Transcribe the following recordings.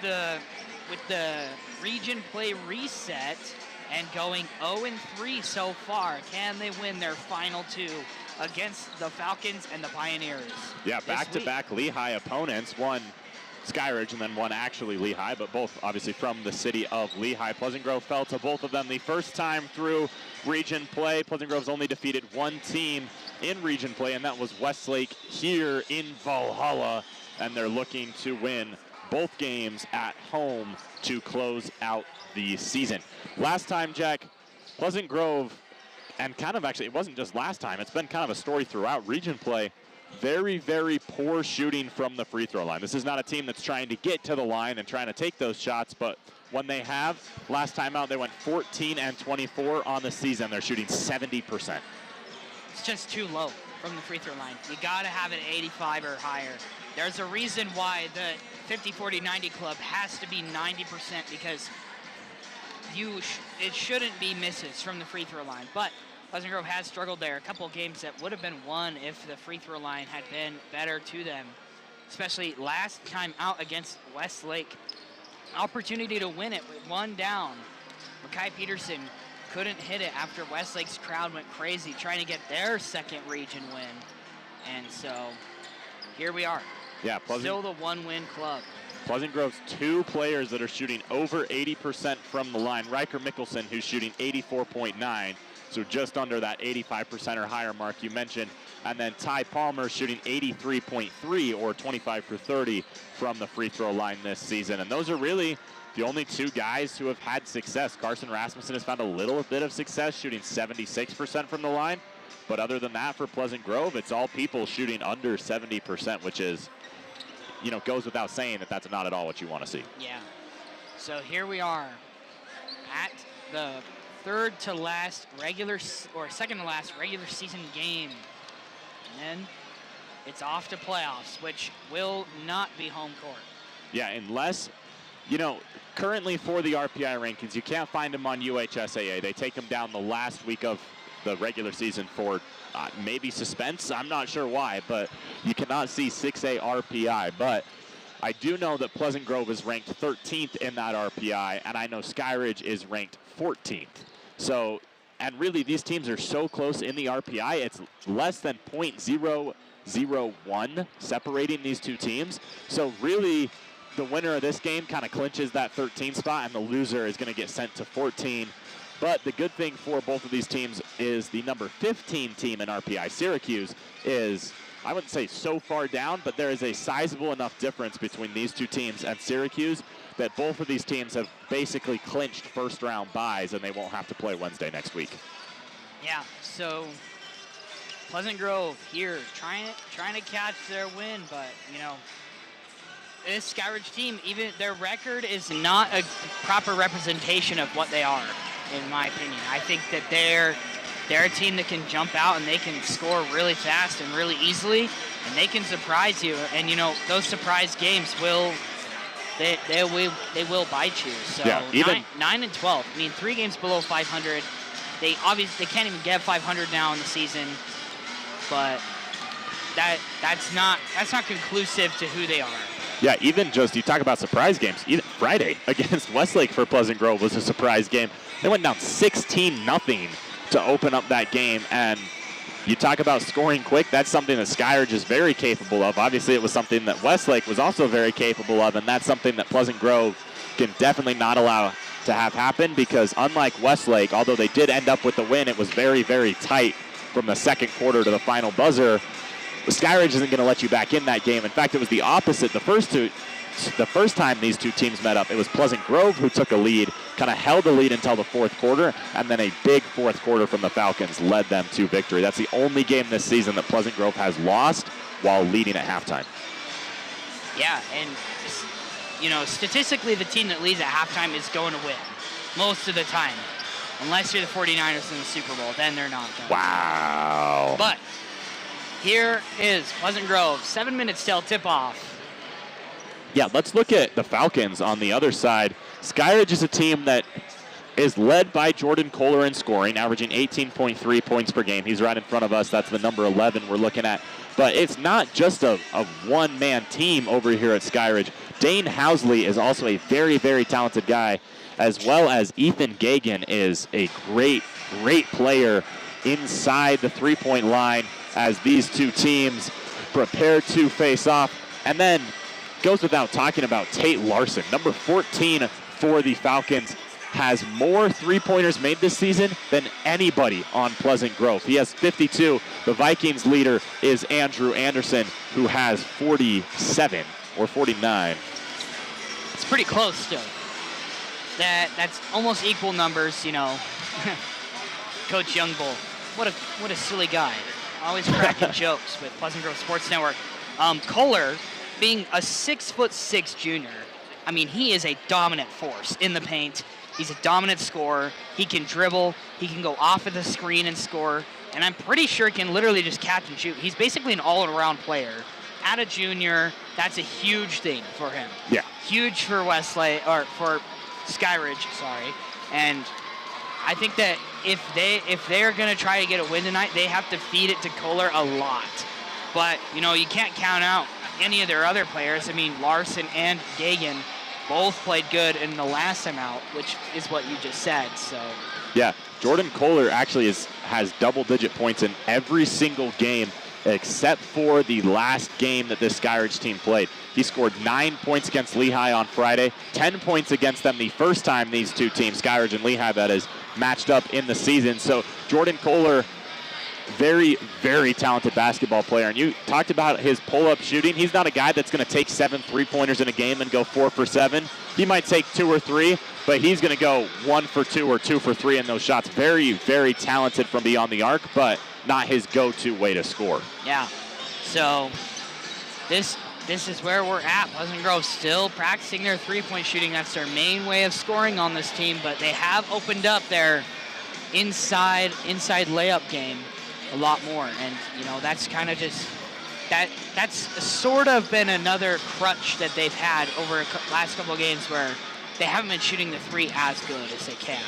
the region play reset and going 0-3 so far, can they win their final two against the Falcons and the Pioneers? Yeah, back-to-back Lehigh opponents, one Skyridge and then one actually Lehigh, but both obviously from the city of Lehigh. Pleasant Grove fell to both of them the first time through region play. Pleasant Grove's only defeated one team in region play, and that was Westlake here in Valhalla, and they're looking to win both games at home to close out the season. Last time, Jack, Pleasant Grove, and kind of actually, it wasn't just last time, it's been kind of a story throughout region play. Very, very poor shooting from the free throw line. This is not a team that's trying to get to the line and trying to take those shots, but when they have, last time out they went 14-24 on the season. They're shooting 70%. It's just too low from the free throw line. You gotta have an 85 or higher. There's a reason why the 50, 40, 90 club has to be 90% because it shouldn't be misses from the free throw line. But Pleasant Grove has struggled there. A couple of games that would have been won if the free throw line had been better to them, especially last time out against Westlake. Opportunity to win it with one down. Mackay Peterson couldn't hit it after Westlake's crowd went crazy trying to get their second region win. And so here we are. Yeah, still the one-win club. Pleasant Grove's two players that are shooting over 80% from the line. Riker Mickelson, who's shooting 84.9. So just under that 85% or higher mark you mentioned. And then Ty Palmer shooting 83.3 or 25 for 30 from the free throw line this season. And those are really the only two guys who have had success. Carson Rasmussen has found a little bit of success, shooting 76% from the line. But other than that, for Pleasant Grove, it's all people shooting under 70%, which is, you know, goes without saying that that's not at all what you want to see. Yeah. So here we are at the third to last second to last regular season game. And then it's off to playoffs, which will not be home court. Yeah, unless, you know, currently for the RPI rankings, you can't find them on UHSAA. They take them down the last week of the regular season for maybe suspense. I'm not sure why, but you cannot see 6A RPI. But I do know that Pleasant Grove is ranked 13th in that RPI, and I know Skyridge is ranked 14th. So, and really these teams are so close in the RPI, it's less than 0.001 separating these two teams. So really the winner of this game kind of clinches that 13 spot, and the loser is going to get sent to 14. But the good thing for both of these teams is the number 15 team in RPI, Syracuse, is, I wouldn't say so far down, but there is a sizable enough difference between these two teams and Syracuse that both of these teams have basically clinched first-round byes, and they won't have to play Wednesday next week. Yeah, so Pleasant Grove here trying to catch their win, but, you know, this Skyridge team, even their record is not a proper representation of what they are, in my opinion. I think that they're a team that can jump out and they can score really fast and really easily, and they can surprise you. And, you know, those surprise games will bite you. So yeah, 9-12. I mean, 3 games below 500. They can't even get 500 now in the season, but that's not conclusive to who they are. Yeah, even just, you talk about surprise games, even Friday against Westlake for Pleasant Grove was a surprise game. They went down 16-0 to open up that game, and you talk about scoring quick, that's something that Skyridge is very capable of. Obviously, it was something that Westlake was also very capable of, and that's something that Pleasant Grove can definitely not allow to have happen, because unlike Westlake, although they did end up with the win, it was very, very tight from the second quarter to the final buzzer. Skyridge isn't going to let you back in that game. In fact, it was the opposite. The first time these two teams met up, it was Pleasant Grove who took a lead, kind of held the lead until the fourth quarter, and then a big fourth quarter from the Falcons led them to victory. That's the only game this season that Pleasant Grove has lost while leading at halftime. Yeah, and, you know, statistically, the team that leads at halftime is going to win most of the time. Unless you're the 49ers in the Super Bowl, then they're not going to. Wow. But here is Pleasant Grove, 7 minutes till tip-off. Yeah, let's look at the Falcons on the other side. Skyridge is a team that is led by Jordan Kohler in scoring, averaging 18.3 points per game. He's right in front of us. That's the number 11 we're looking at. But it's not just a one-man team over here at Skyridge. Dane Housley is also a very, very talented guy, as well as Ethan Gagan is a great, great player inside the three-point line as these two teams prepare to face off. And then goes without talking about Tate Larson, number 14 for the Falcons, has more three-pointers made this season than anybody on Pleasant Grove. He has 52. The Vikings leader is Andrew Anderson, who has 47 or 49. It's pretty close still. That's almost equal numbers, you know. Coach Youngbull, what a silly guy. Always cracking jokes with Pleasant Grove Sports Network. Kohler, being a 6'6" junior, I mean, he is a dominant force in the paint. He's a dominant scorer. He can dribble. He can go off of the screen and score. And I'm pretty sure he can literally just catch and shoot. He's basically an all-around player. At a junior, that's a huge thing for him. Yeah. Huge for Westlake, or for Skyridge, sorry. And I think that if they're going to try to get a win tonight, they have to feed it to Kohler a lot. But, you know, you can't count out any of their other players. I mean, Larson and Gagan both played good in the last time out, which is what you just said. So yeah, Jordan Kohler actually has double-digit points in every single game except for the last game that this Skyridge team played. He scored 9 points against Lehigh on Friday, 10 points against them the first time these two teams, Skyridge and Lehigh, that is, matched up in the season. So Jordan Kohler, very, very talented basketball player. And you talked about his pull-up shooting. He's not a guy that's going to take 7 three-pointers in a game and go 4 for 7. He might take 2 or 3, but he's going to go 1 for 2 or 2 for 3 in those shots. Very, very talented from beyond the arc, but not his go-to way to score. Yeah. So this is where we're at. Pleasant Grove still practicing their three-point shooting. That's their main way of scoring on this team, but they have opened up their inside layup game a lot more. And, you know, that's kind of just, that's sort of been another crutch that they've had over the last couple of games where they haven't been shooting the three as good as they can.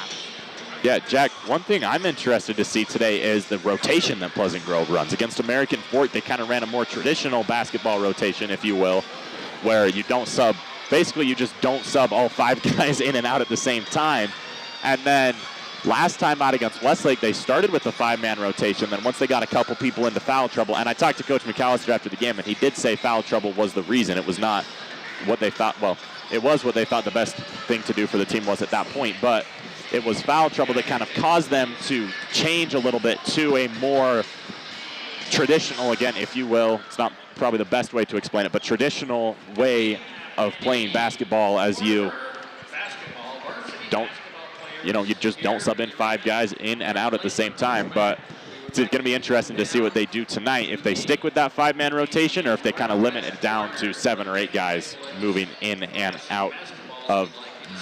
Yeah, Jack, one thing I'm interested to see today is the rotation that Pleasant Grove runs. Against American Fort, they kind of ran a more traditional basketball rotation, if you will, where you don't sub, basically you just don't sub all 5 guys in and out at the same time. And then last time out against Westlake, they started with the 5-man rotation. Then once they got a couple people into foul trouble, and I talked to Coach McAllister after the game, and he did say foul trouble was the reason. It was not what they thought, well, it was what they thought the best thing to do for the team was at that point, but it was foul trouble that kind of caused them to change a little bit to a more traditional, again, if you will, it's not probably the best way to explain it, but traditional way of playing basketball as you don't, you know, you just don't sub in 5 guys in and out at the same time. But it's going to be interesting to see what they do tonight, if they stick with that 5-man rotation or if they kind of limit it down to 7 or 8 guys moving in and out of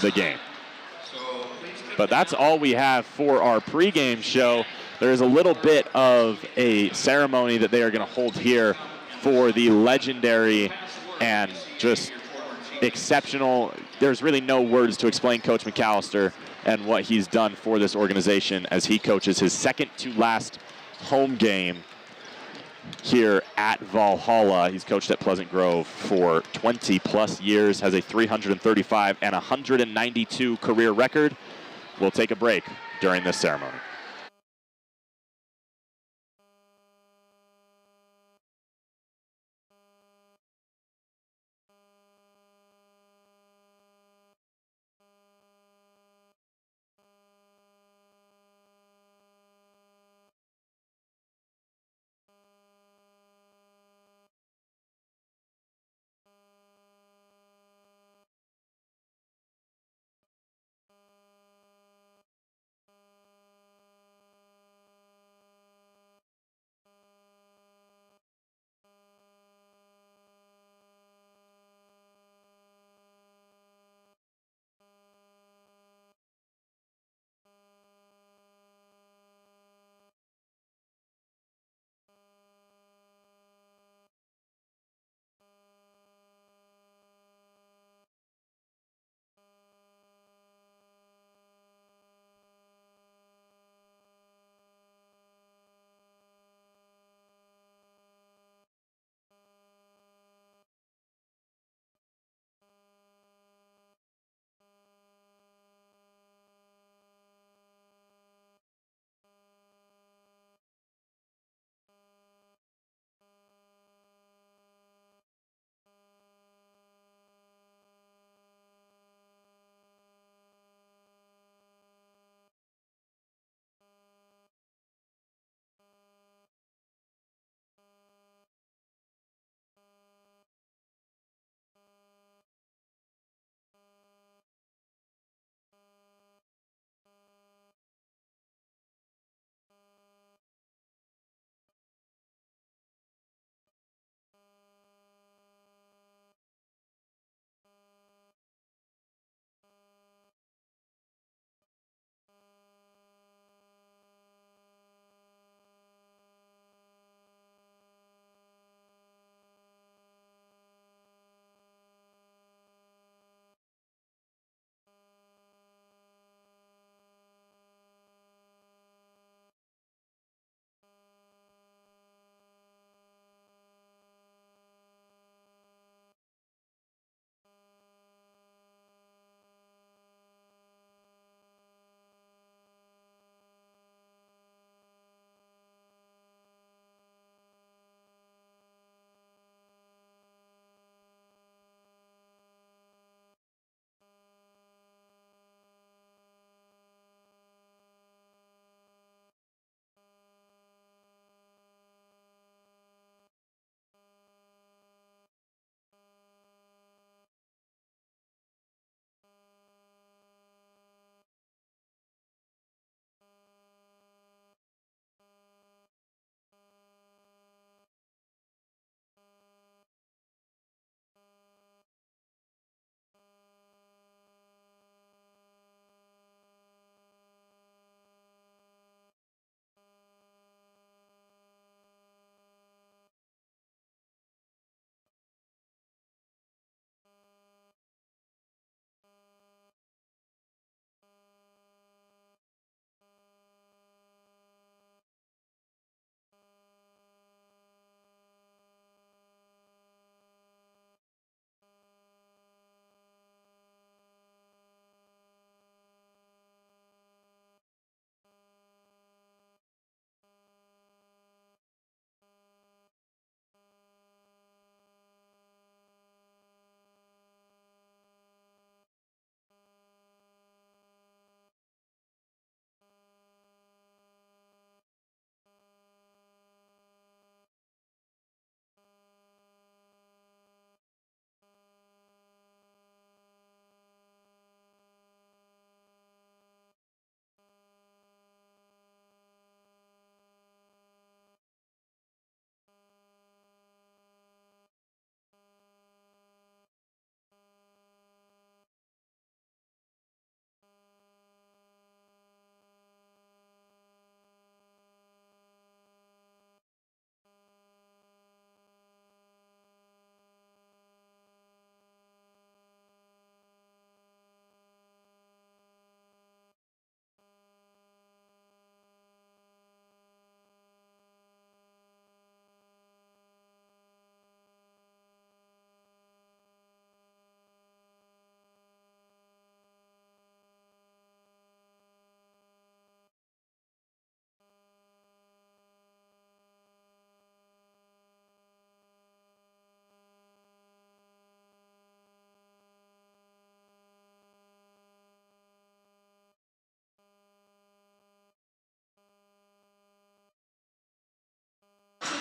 the game. But that's all we have for our pregame show. There's a little bit of a ceremony that they are going to hold here for the legendary and just exceptional. There's really no words to explain Coach McAllister and what he's done for this organization as he coaches his second to last home game here at Valhalla. He's coached at Pleasant Grove for 20-plus years, has a 335 and 192 career record. We'll take a break during this ceremony.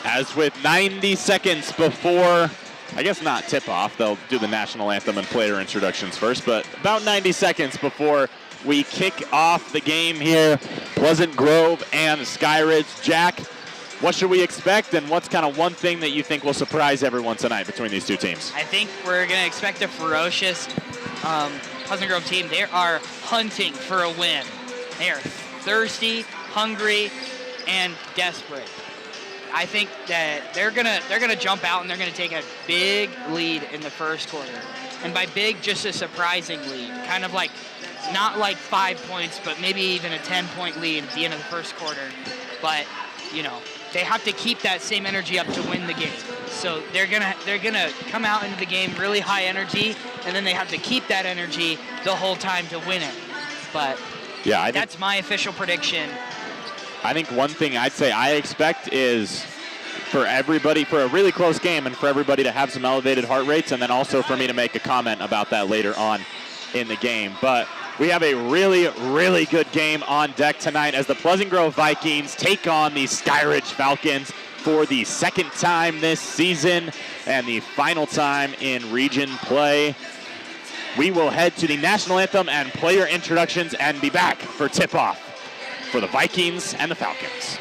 As with 90 seconds before, I guess not tip-off, they'll do the national anthem and player introductions first, but about 90 seconds before we kick off the game here, Pleasant Grove and Skyridge. Jack, what should we expect, and what's kind of one thing that you think will surprise everyone tonight between these two teams? I think we're going to expect a ferocious Pleasant Grove team. They are hunting for a win. They are thirsty, hungry, and desperate. I think that they're gonna jump out and they're gonna take a big lead in the first quarter. And by big, just a surprising lead. Kind of like, not like 5 points, but maybe even a 10-point lead at the end of the first quarter. But, you know, they have to keep that same energy up to win the game. So they're gonna come out into the game really high energy, and then they have to keep that energy the whole time to win it. But yeah, that's my official prediction. I think one thing I'd say I expect is for everybody, for a really close game, and for everybody to have some elevated heart rates, and then also for me to make a comment about that later on in the game. But we have a really, really good game on deck tonight as the Pleasant Grove Vikings take on the Skyridge Falcons for the second time this season and the final time in region play. We will head to the national anthem and player introductions and be back for tip-off for the Vikings and the Falcons.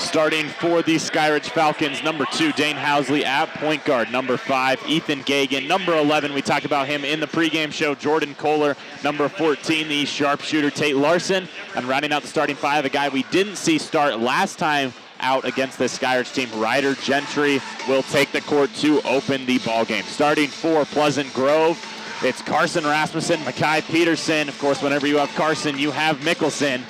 Starting for the Skyridge Falcons, number 2, Dane Housley at point guard. Number 5, Ethan Gagan. Number 11, we talked about him in the pregame show, Jordan Kohler. Number 14, the sharpshooter, Tate Larson. And rounding out the starting 5, a guy we didn't see start last time out against this Skyridge team, Ryder Gentry, will take the court to open the ball game. Starting for Pleasant Grove, it's Carson Rasmussen, Makai Peterson. Of course, whenever you have Carson, you have Mickelson.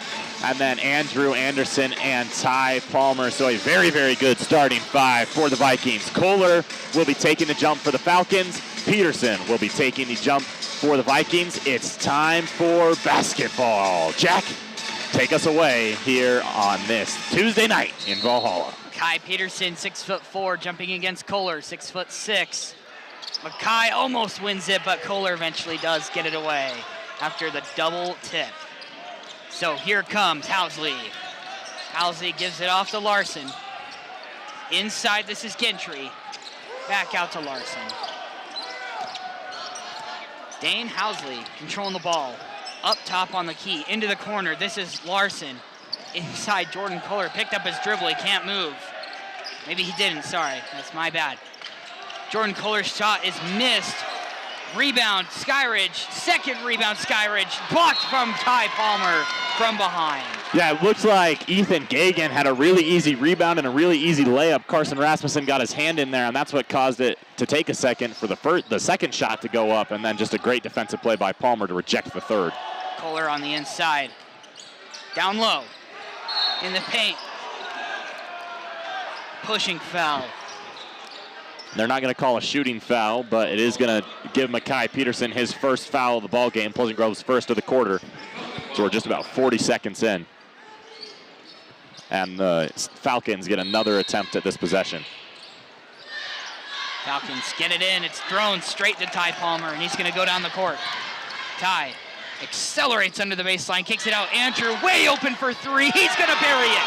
And then Andrew Anderson and Ty Palmer. So a very, very good starting 5 for the Vikings. Kohler will be taking the jump for the Falcons. Peterson will be taking the jump for the Vikings. It's time for basketball. Jack, take us away here on this Tuesday night in Valhalla. Kai Peterson, 6'4", jumping against Kohler, 6'6". Makai almost wins it, but Kohler eventually does get it away after the double tip. So here comes Housley. Housley gives it off to Larson. Inside, this is Gentry. Back out to Larson. Dane Housley controlling the ball. Up top on the key, into the corner. This is Larson. Inside, Jordan Kohler picked up his dribble. He can't move. Maybe he didn't, sorry. That's my bad. Jordan Kohler's shot is missed. Rebound, Skyridge. Second rebound, Skyridge. Blocked from Ty Palmer from behind. Yeah, it looks like Ethan Gagan had a really easy rebound and a really easy layup. Carson Rasmussen got his hand in there, and that's what caused it to take a second for the second shot to go up, and then just a great defensive play by Palmer to reject the third. Kohler on the inside. Down low. In the paint. Pushing foul. They're not going to call a shooting foul, but it is going to give Makai Peterson his first foul of the ball game. Pleasant Grove's first of the quarter. So we're just about 40 seconds in. And the Falcons get another attempt at this possession. Falcons get it in. It's thrown straight to Ty Palmer, and he's going to go down the court. Ty accelerates under the baseline, kicks it out. Andrew way open for 3. He's going to bury it.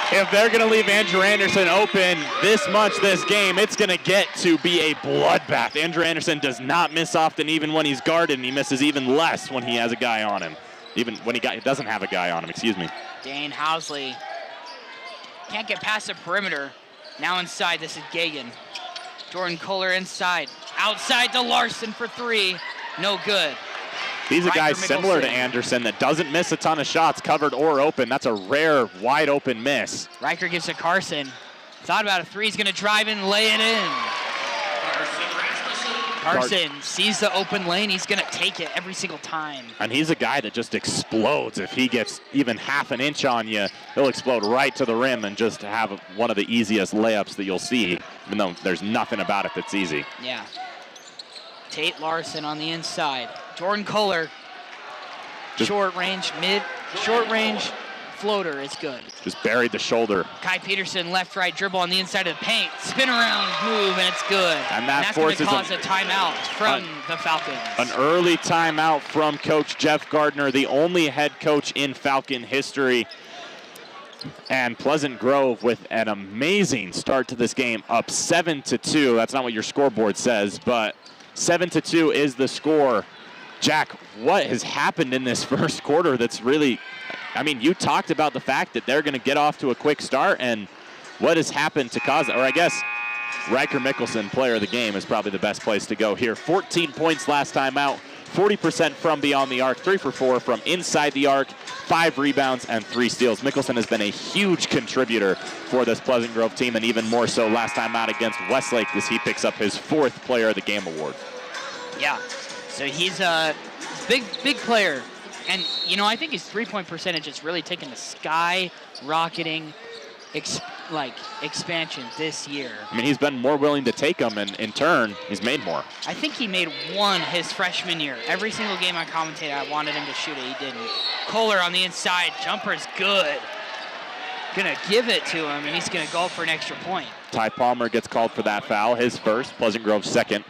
If they're going to leave Andrew Anderson open this game, it's going to get to be a bloodbath. Andrew Anderson does not miss often, even when he's guarded, and he misses even less when he has a guy on him. Even when he doesn't have a guy on him, excuse me. Dane Housley can't get past the perimeter. Now inside, this is Gagan. Jordan Kohler inside. Outside to Larson for 3. No good. He's a guy similar to Anderson that doesn't miss a ton of shots, covered or open. That's a rare, wide open miss. Riker gives it Carson. Thought about a 3. He's going to drive in, lay it in. Carson sees the open lane. He's going to take it every single time. And he's a guy that just explodes. If he gets even half an inch on you, he'll explode right to the rim and just have one of the easiest layups that you'll see, even though there's nothing about it that's easy. Yeah. Tate Larson on the inside. Jordan Kohler, short range floater is good. Just buried the shoulder. Kai Peterson, left, right dribble on the inside of the paint. Spin around move, and it's good. And that's going to cause a timeout from the Falcons. An early timeout from Coach Jeff Gardner, the only head coach in Falcon history. And Pleasant Grove with an amazing start to this game, up 7-2. That's not what your scoreboard says, but 7-2 is the score. Jack, what has happened in this first quarter that's really, I mean, you talked about the fact that they're going to get off to a quick start, and what has happened to cause that? Or I guess Riker Mickelson, player of the game, is probably the best place to go here. 14 points last time out, 40% from beyond the arc, 3 for 4 from inside the arc, 5 rebounds and 3 steals. Mickelson has been a huge contributor for this Pleasant Grove team, and even more so last time out against Westlake as he picks up his 4th player of the game award. Yeah, so he's a big player. And, you know, I think his three-point percentage is really taken a skyrocketing expansion this year. I mean, he's been more willing to take them, and in turn, he's made more. I think he made 1 his freshman year. Every single game I commentated, I wanted him to shoot it. He didn't. Kohler on the inside. Jumper's good. Gonna give it to him, and he's gonna go for an extra point. Ty Palmer gets called for that foul, his first. Pleasant Grove's second.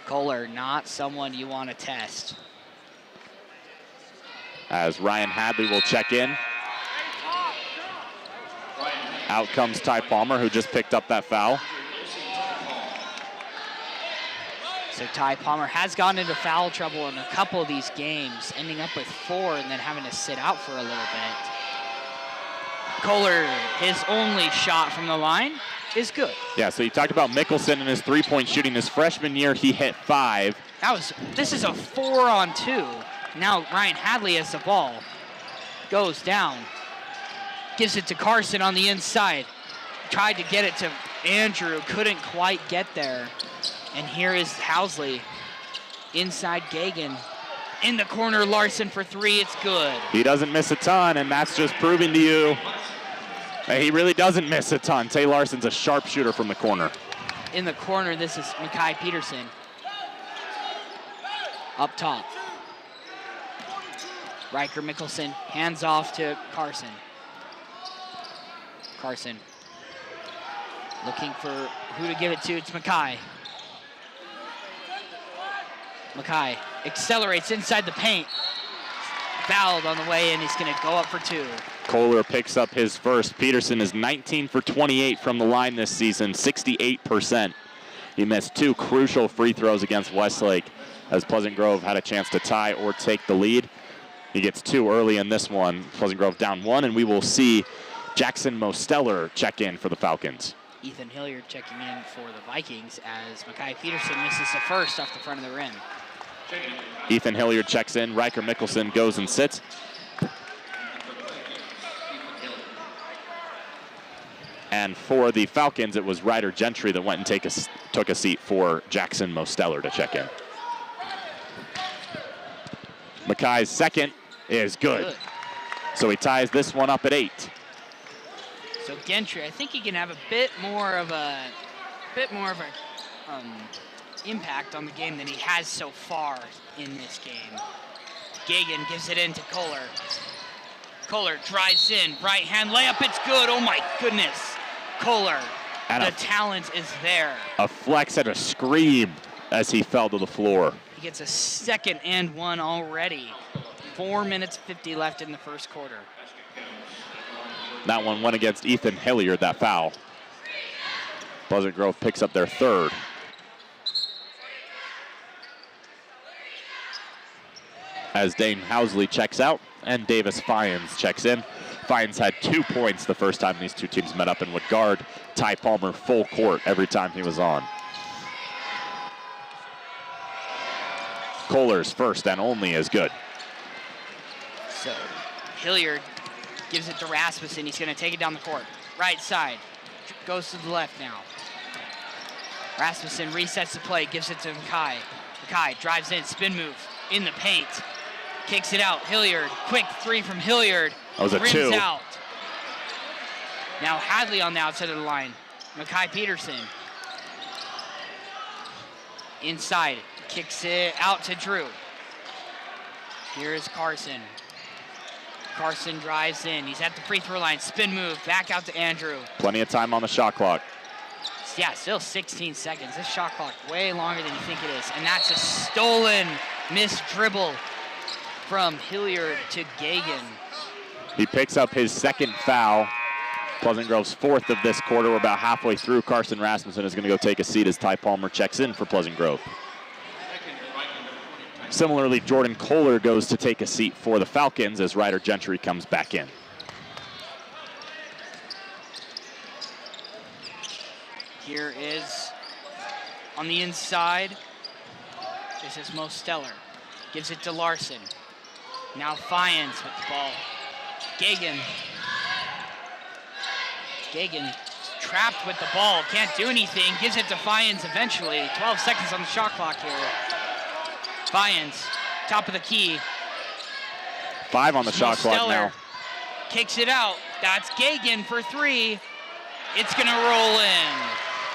Kohler, not someone you want to test. As Ryan Hadley will check in. Out comes Ty Palmer, who just picked up that foul. So Ty Palmer has gotten into foul trouble in a couple of these games, ending up with 4 and then having to sit out for a little bit. Kohler, his only shot from the line is good. Yeah, so you talked about Mickelson and his three-point shooting. His freshman year, he hit 5. This is a 4-on-2. Now Ryan Hadley has the ball. Goes down. Gives it to Carson on the inside. Tried to get it to Andrew, couldn't quite get there. And here is Housley. Inside Gagan. In the corner, Larson for 3, it's good. He doesn't miss a ton, and that's just proving to you that he really doesn't miss a ton. Tay Larson's a sharpshooter from the corner. In the corner, this is Makai Peterson. Up top. Riker Mickelson, hands off to Carson. Carson looking for who to give it to. It's Makai. Makai accelerates inside the paint. Fouled on the way in. He's going to go up for 2. Kohler picks up his first. Peterson is 19 for 28 from the line this season, 68%. He missed 2 crucial free throws against Westlake as Pleasant Grove had a chance to tie or take the lead. He gets 2 early in this one. Pleasant Grove down 1, and we will see Jackson Mosteller check in for the Falcons. Ethan Hilliard checking in for the Vikings as Makai Peterson misses the first off the front of the rim. Ethan Hilliard checks in. Riker Mickelson goes and sits. And for the Falcons, it was Ryder Gentry that went and took a seat for Jackson Mosteller to check in. Makai's second is good. So he ties this one up at 8. So Gentry, I think he can have a bit more of a impact on the game than he has so far in this game. Gagan gives it in to Kohler. Kohler drives in, right hand layup, it's good. Oh my goodness. Kohler, and the talent is there. A flex and a scream as he fell to the floor. He gets a second and 1 already. 4 minutes 50 left in the first quarter. That one went against Ethan Hilliard, that foul. Pleasant Grove picks up their 3rd. As Dane Housley checks out and Davis Fyans checks in. Fyans had 2 points the first time these two teams met up and would guard Ty Palmer full court every time he was on. Kohler's first and only is good. So Hilliard gives it to Rasmussen. He's going to take it down the court. Right side. Goes to the left now. Rasmussen resets the play. Gives it to Makai. Makai drives in. Spin move. In the paint. Kicks it out. Hilliard. Quick 3 from Hilliard. That was a 2. Out. Now Hadley on the outside of the line. Makai Peterson. Inside. Kicks it out to Drew. Here is Carson. Carson drives in. He's at the free throw line. Spin move. Back out to Andrew. Plenty of time on the shot clock. Yeah, still 16 seconds. This shot clock way longer than you think it is. And that's a stolen missed dribble from Hilliard to Gagan. He picks up his 2nd foul. Pleasant Grove's 4th of this quarter. We're about halfway through. Carson Rasmussen is going to go take a seat as Ty Palmer checks in for Pleasant Grove. Similarly, Jordan Kohler goes to take a seat for the Falcons as Ryder Gentry comes back in. Here is on the inside. This is Mosteller. Gives it to Larson. Now Fyans with the ball. Gagan. Gagan trapped with the ball. Can't do anything. Gives it to Fyans eventually. 12 seconds on the shot clock here. Fyans, top of the key. 5 on the shot clock now. Kicks it out. That's Gagan for 3. It's going to roll in.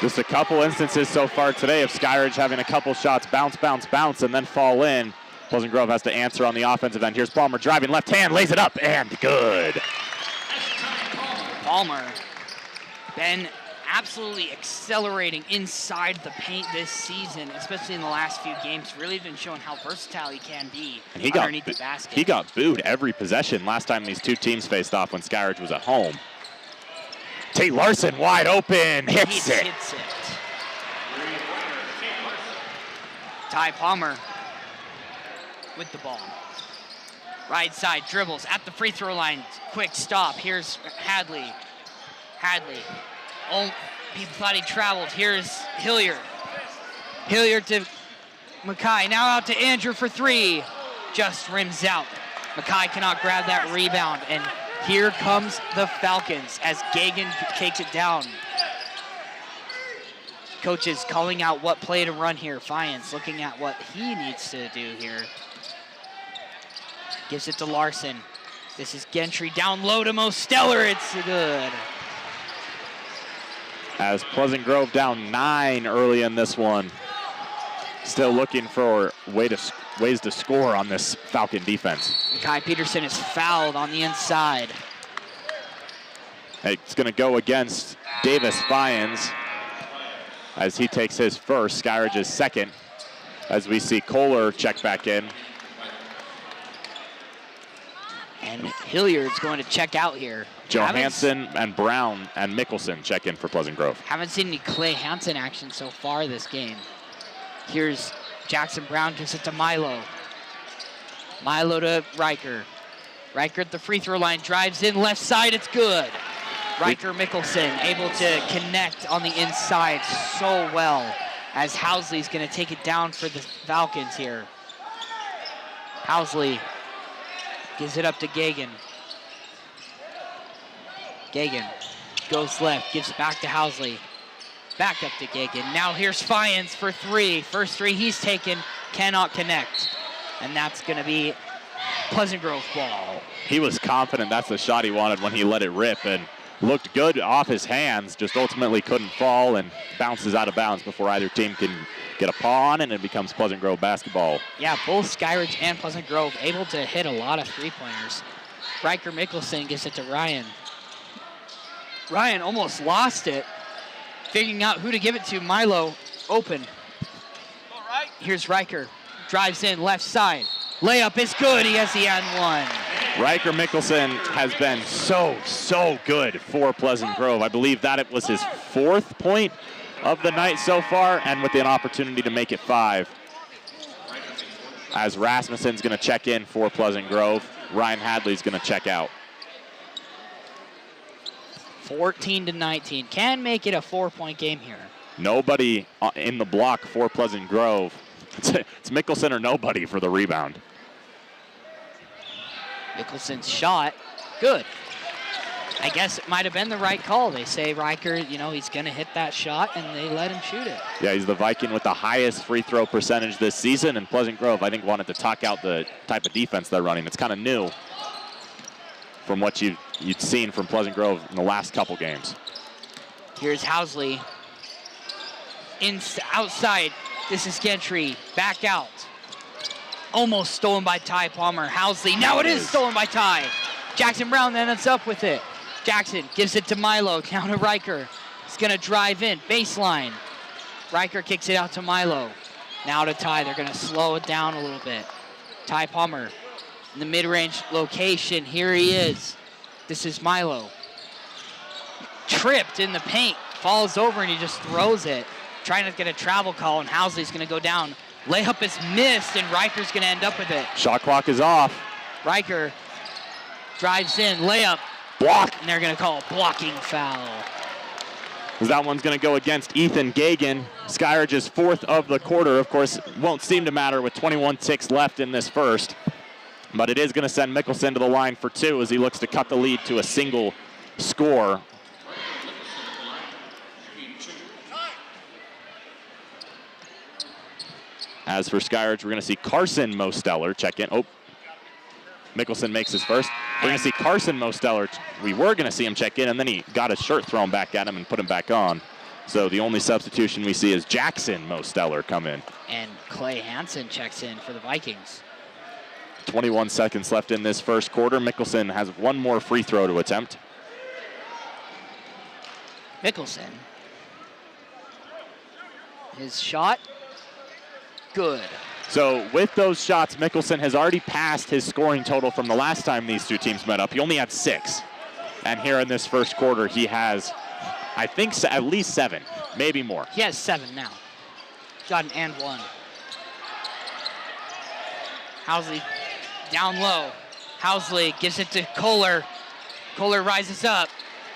Just a couple instances so far today of Skyridge having a couple shots bounce, bounce, bounce, and then fall in. Pleasant Grove has to answer on the offensive end. Here's Palmer driving left hand, lays it up, and good. Palmer been absolutely accelerating inside the paint this season, especially in the last few games. Really been showing how versatile he can be underneath the basket. He got booed every possession last time these two teams faced off when Skyridge was at home. Tate Larson wide open, hits it. Ty Palmer with the ball. Right side dribbles at the free throw line. Quick stop. Here's Hadley. Oh, people thought he traveled. Here's Hilliard. Hilliard to Mackay. Now out to Andrew for three. Just rims out. Mackay cannot grab that rebound. And here comes the Falcons as Gagan takes it down. Coaches calling out what play to run here. Fiennes looking at what he needs to do here. Gives it to Larson. This is Gentry down low to Mosteller. It's good. As Pleasant Grove down 9 early in this one. Still looking for ways to score on this Falcon defense. Kai Peterson is fouled on the inside. It's going to go against Davis Fiennes as he takes his first, Skyridge's second, as we see Kohler check back in. And Hilliard's going to check out here. Johansson and Brown and Mickelson check in for Pleasant Grove. Haven't seen any Clay Hansen action so far this game. Here's Jackson Brown, gives it to Milo. Milo to Riker. Riker at the free throw line, drives in left side, it's good. Riker Mickelson able to connect on the inside so well as Housley's gonna take it down for the Falcons here. Housley gives it up to Gagan. Gagan goes left, gives it back to Housley. Back up to Gagan. Now here's Fiennes for three. First three he's taken, cannot connect. And that's gonna be Pleasant Grove ball. He was confident that's the shot he wanted when he let it rip and looked good off his hands, just ultimately couldn't fall and bounces out of bounds before either team can get a paw on it, and it becomes Pleasant Grove basketball. Yeah, both Skyridge and Pleasant Grove able to hit a lot of three-pointers. Riker Mickelson gives it to Ryan. Ryan almost lost it, figuring out who to give it to. Milo open. Here's Riker, drives in left side. Layup is good, he has the and one. Riker Mickelson has been so good for Pleasant Grove. I believe that it was his 4th point of the night so far, and with an opportunity to make it 5. As Rasmussen's gonna check in for Pleasant Grove, Ryan Hadley's gonna check out. 14-19, can make it a 4-point game here. Nobody in the block for Pleasant Grove. It's Mickelson or nobody for the rebound. Mickelson's shot, good. I guess it might have been the right call. They say Riker, he's gonna hit that shot, and they let him shoot it. Yeah, he's the Viking with the highest free throw percentage this season, and Pleasant Grove, I think, wanted to talk out the type of defense they're running. It's kind of new from what you'd seen from Pleasant Grove in the last couple games. Here's Housley. Outside, this is Gentry, back out. Almost stolen by Ty Palmer. Housley, now it is stolen by Ty. Jackson Brown then ends up with it. Jackson gives it to Milo, down to Riker. He's gonna drive in, baseline. Riker kicks it out to Milo. Now to Ty, they're gonna slow it down a little bit. Ty Palmer in the mid-range location, here he is. This is Milo. Tripped in the paint, falls over and he just throws it. Trying to get a travel call, and Housley's gonna go down. Layup is missed, and Riker's gonna end up with it. Shot clock is off. Riker drives in, layup. Block. And they're gonna call a blocking foul. That one's gonna go against Ethan Gagan. Skyridge's 4th of the quarter. Of course, won't seem to matter with 21 ticks left in this first. But it is gonna send Mickelson to the line for 2 as he looks to cut the lead to a single score. As for Skyridge, we're going to see Carson Mosteller check in. Oh, Mickelson makes his first. We're going to see Carson Mosteller. We were going to see him check in, and then he got his shirt thrown back at him and put him back on. So the only substitution we see is Jackson Mosteller come in. And Clay Hansen checks in for the Vikings. 21 seconds left in this first quarter. Mickelson has one more free throw to attempt. Mickelson. His shot. Good. So with those shots, Mickelson has already passed his scoring total from the last time these two teams met up. He only had 6. And here in this first quarter, he has, I think, at least 7, maybe more. He has 7 now. Got an and one. Housley down low. Housley gives it to Kohler. Kohler rises up.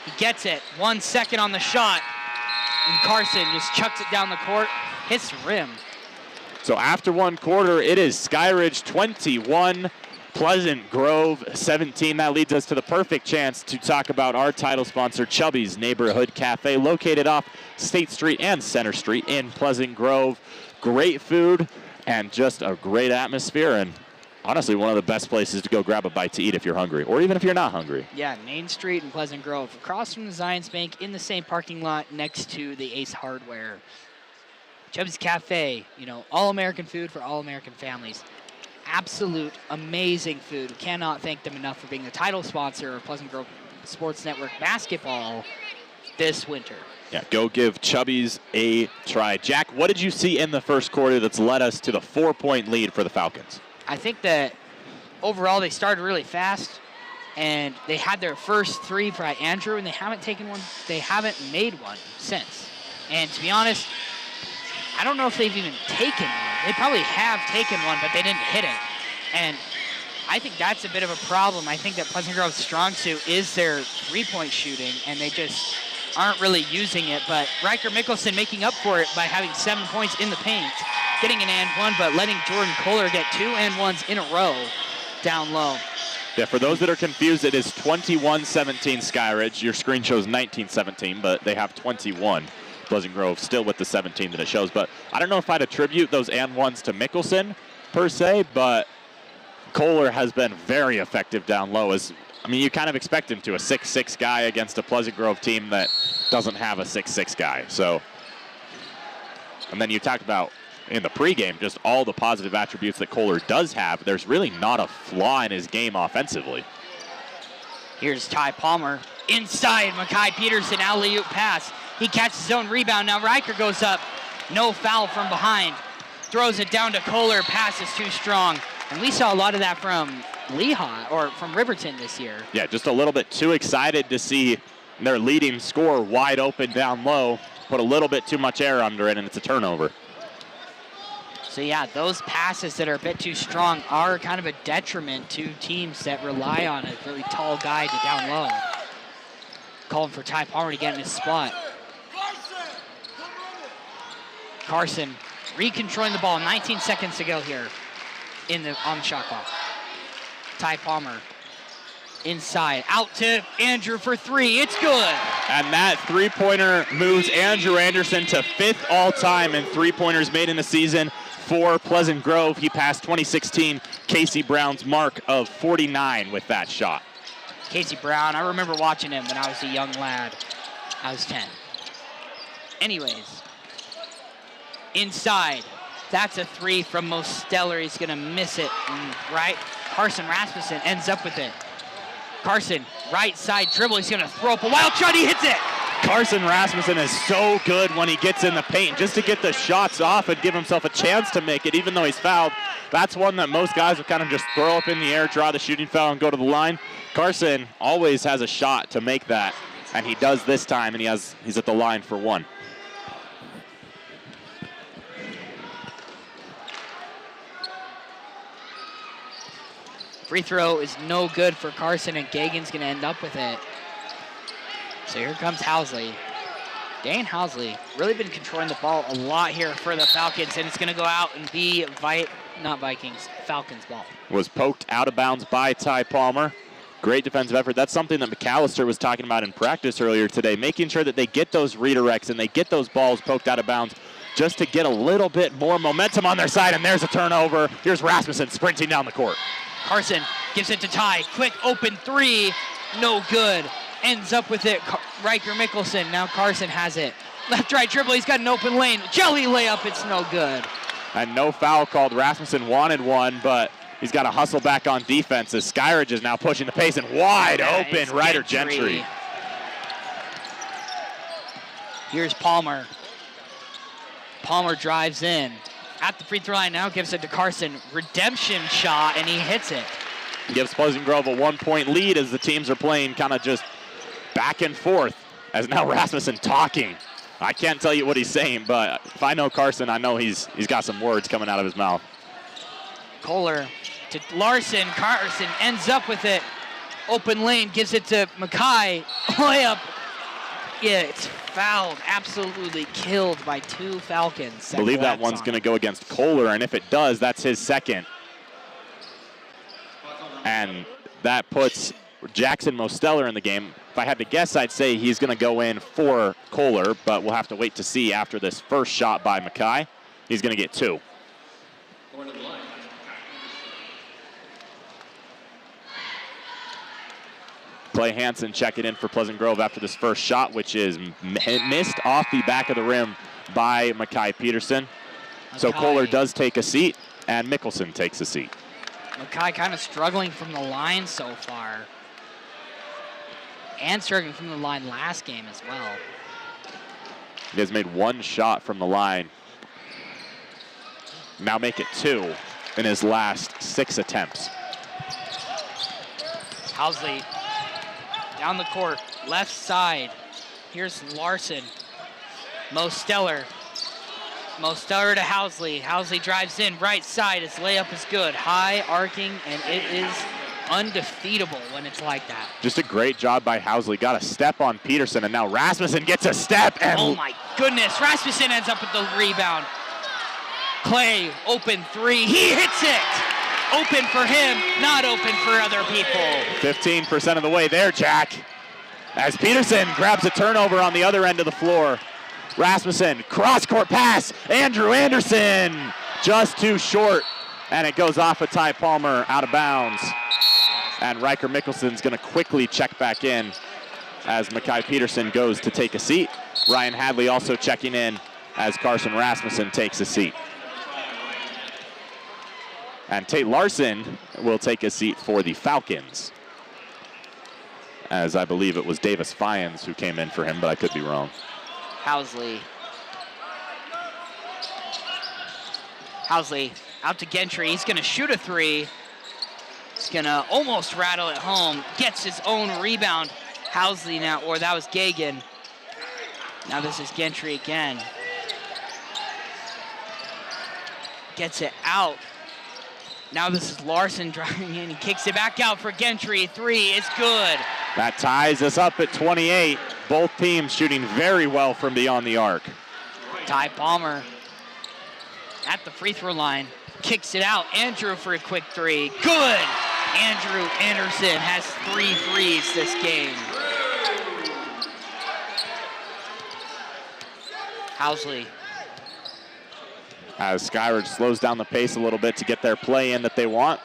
He gets it. 1 second on the shot. And Carson just chucks it down the court. Hits the rim. So after 1 quarter, it is Skyridge 21, Pleasant Grove 17. That leads us to the perfect chance to talk about our title sponsor, Chubby's Neighborhood Cafe, located off State Street and Center Street in Pleasant Grove. Great food and just a great atmosphere, and honestly one of the best places to go grab a bite to eat if you're hungry, or even if you're not hungry. Yeah, Main Street in Pleasant Grove, across from the Zions Bank, in the same parking lot next to the Ace Hardware. Chubby's Cafe, you know, all-American food for all-American families. Absolute amazing food. We cannot thank them enough for being the title sponsor of Pleasant Grove Sports Network basketball this winter. Yeah, go give Chubby's a try. Jack, what did you see in the first quarter that's led us to the 4-point lead for the Falcons? I think that overall they started really fast, and they had their first three by Andrew, and they haven't taken one. They haven't made one since. And to be honest, I don't know if they've even taken one. They probably have taken one, but they didn't hit it. And I think that's a bit of a problem. I think that Pleasant Grove's strong suit is their three-point shooting, and they just aren't really using it. But Riker Mickelson making up for it by having 7 points in the paint, getting an and one, but letting Jordan Kohler get 2 and ones in a row down low. Yeah, for those that are confused, it is 21-17 Skyridge. Your screen shows 19-17, but they have 21. Pleasant Grove still with the 17 that it shows. But I don't know if I'd attribute those and ones to Mickelson per se, but Kohler has been very effective down low. You kind of expect him to, a 6'6" guy against a Pleasant Grove team that doesn't have a 6'6" guy. So, and then you talked about in the pregame just all the positive attributes that Kohler does have. There's really not a flaw in his game offensively. Here's Ty Palmer inside. Makai Peterson alley-oop pass. He catches his own rebound. Now Riker goes up. No foul from behind. Throws it down to Kohler. Pass is too strong. And we saw a lot of that from Lehigh, or from Riverton this year. Yeah, just a little bit too excited to see their leading scorer wide open down low. Put a little bit too much air under it, and it's a turnover. So yeah, those passes that are a bit too strong are kind of a detriment to teams that rely on a really tall guy to down low. Calling for Ty Palmer to get in his spot. Carson recontrolling the ball. 19 seconds to go here on the shot clock. Ty Palmer inside. Out to Andrew for 3. It's good. And that three-pointer moves Andrew Anderson to 5th all-time in three-pointers made in a season for Pleasant Grove. He passed 2016 Casey Brown's mark of 49 with that shot. Casey Brown, I remember watching him when I was a young lad. I was 10. Anyways, inside. That's a 3 from Mo Stellar. He's going to miss it, right? Carson Rasmussen ends up with it. Carson, right side dribble. He's going to throw up a wild shot. He hits it. Carson Rasmussen is so good when he gets in the paint, just to get the shots off and give himself a chance to make it, even though he's fouled. That's one that most guys would kind of just throw up in the air, draw the shooting foul, and go to the line. Carson always has a shot to make that, and he does this time, and he's at the line for 1. Free throw is no good for Carson, and Gagan's going to end up with it. So here comes Housley. Dane Housley really been controlling the ball a lot here for the Falcons, and it's going to go out and be Falcons ball. Was poked out of bounds by Ty Palmer. Great defensive effort. That's something that McAllister was talking about in practice earlier today, making sure that they get those redirects and they get those balls poked out of bounds just to get a little bit more momentum on their side, and there's a turnover. Here's Rasmussen sprinting down the court. Carson gives it to Ty. Quick open 3. No good. Ends up with it. Riker Mickelson. Now Carson has it. Left right dribble. He's got an open lane. Jelly layup. It's no good. And no foul called. Rasmussen wanted one, but he's got to hustle back on defense as Skyridge is now pushing the pace and wide open. Ryder Gentry. Here's Palmer. Palmer drives in. At the free throw line now, gives it to Carson. Redemption shot, and he hits it. Gives Pleasant Grove a 1-point lead as the teams are playing kind of just back and forth. As now Rasmussen talking. I can't tell you what he's saying, but if I know Carson, I know he's got some words coming out of his mouth. Kohler to Larson. Carson ends up with it. Open lane, gives it to Mackay. Layup. Yeah, it's fouled. Absolutely killed by 2 Falcons. I believe that one's going to go against Kohler, and if it does, that's his second. And that puts Jackson Mosteller in the game. If I had to guess, I'd say he's going to go in for Kohler, but we'll have to wait to see after this first shot by Mackay. He's going to get 2. Clay Hansen checking in for Pleasant Grove after this first shot, which is missed off the back of the rim by Mackay Peterson. So Kohler does take a seat, and Mickelson takes a seat. Mackay kind of struggling from the line so far. And struggling from the line last game as well. He has made 1 shot from the line. Now make it 2 in his last 6 attempts. Housley down the court, left side. Here's Larson. Mosteller. Mosteller to Housley. Housley drives in, right side. His layup is good. High, arcing, and it is undefeatable when it's like that. Just a great job by Housley. Got a step on Peterson, and now Rasmussen gets a step. And oh my goodness, Rasmussen ends up with the rebound. Clay, open 3, he hits it! Open for him, not open for other people. 15% of the way there, Jack. As Peterson grabs a turnover on the other end of the floor. Rasmussen, cross-court pass. Andrew Anderson, just too short. And it goes off of Ty Palmer, out of bounds. And Riker Mickelson's going to quickly check back in as Mackay Peterson goes to take a seat. Ryan Hadley also checking in as Carson Rasmussen takes a seat. And Tate Larson will take a seat for the Falcons, as I believe it was Davis Fyans who came in for him, but I could be wrong. Housley. Housley out to Gentry. He's going to shoot a 3. He's going to almost rattle it home. Gets his own rebound. Housley now, or that was Gagan. Now this is Gentry again. Gets it out. Now this is Larson driving in. He kicks it back out for Gentry. 3 is good. That ties us up at 28. Both teams shooting very well from beyond the arc. Ty Palmer at the free throw line. Kicks it out. Andrew for a quick 3. Good. Andrew Anderson has 3 threes this game. Housley. As Skyridge slows down the pace a little bit to get their play in that they want.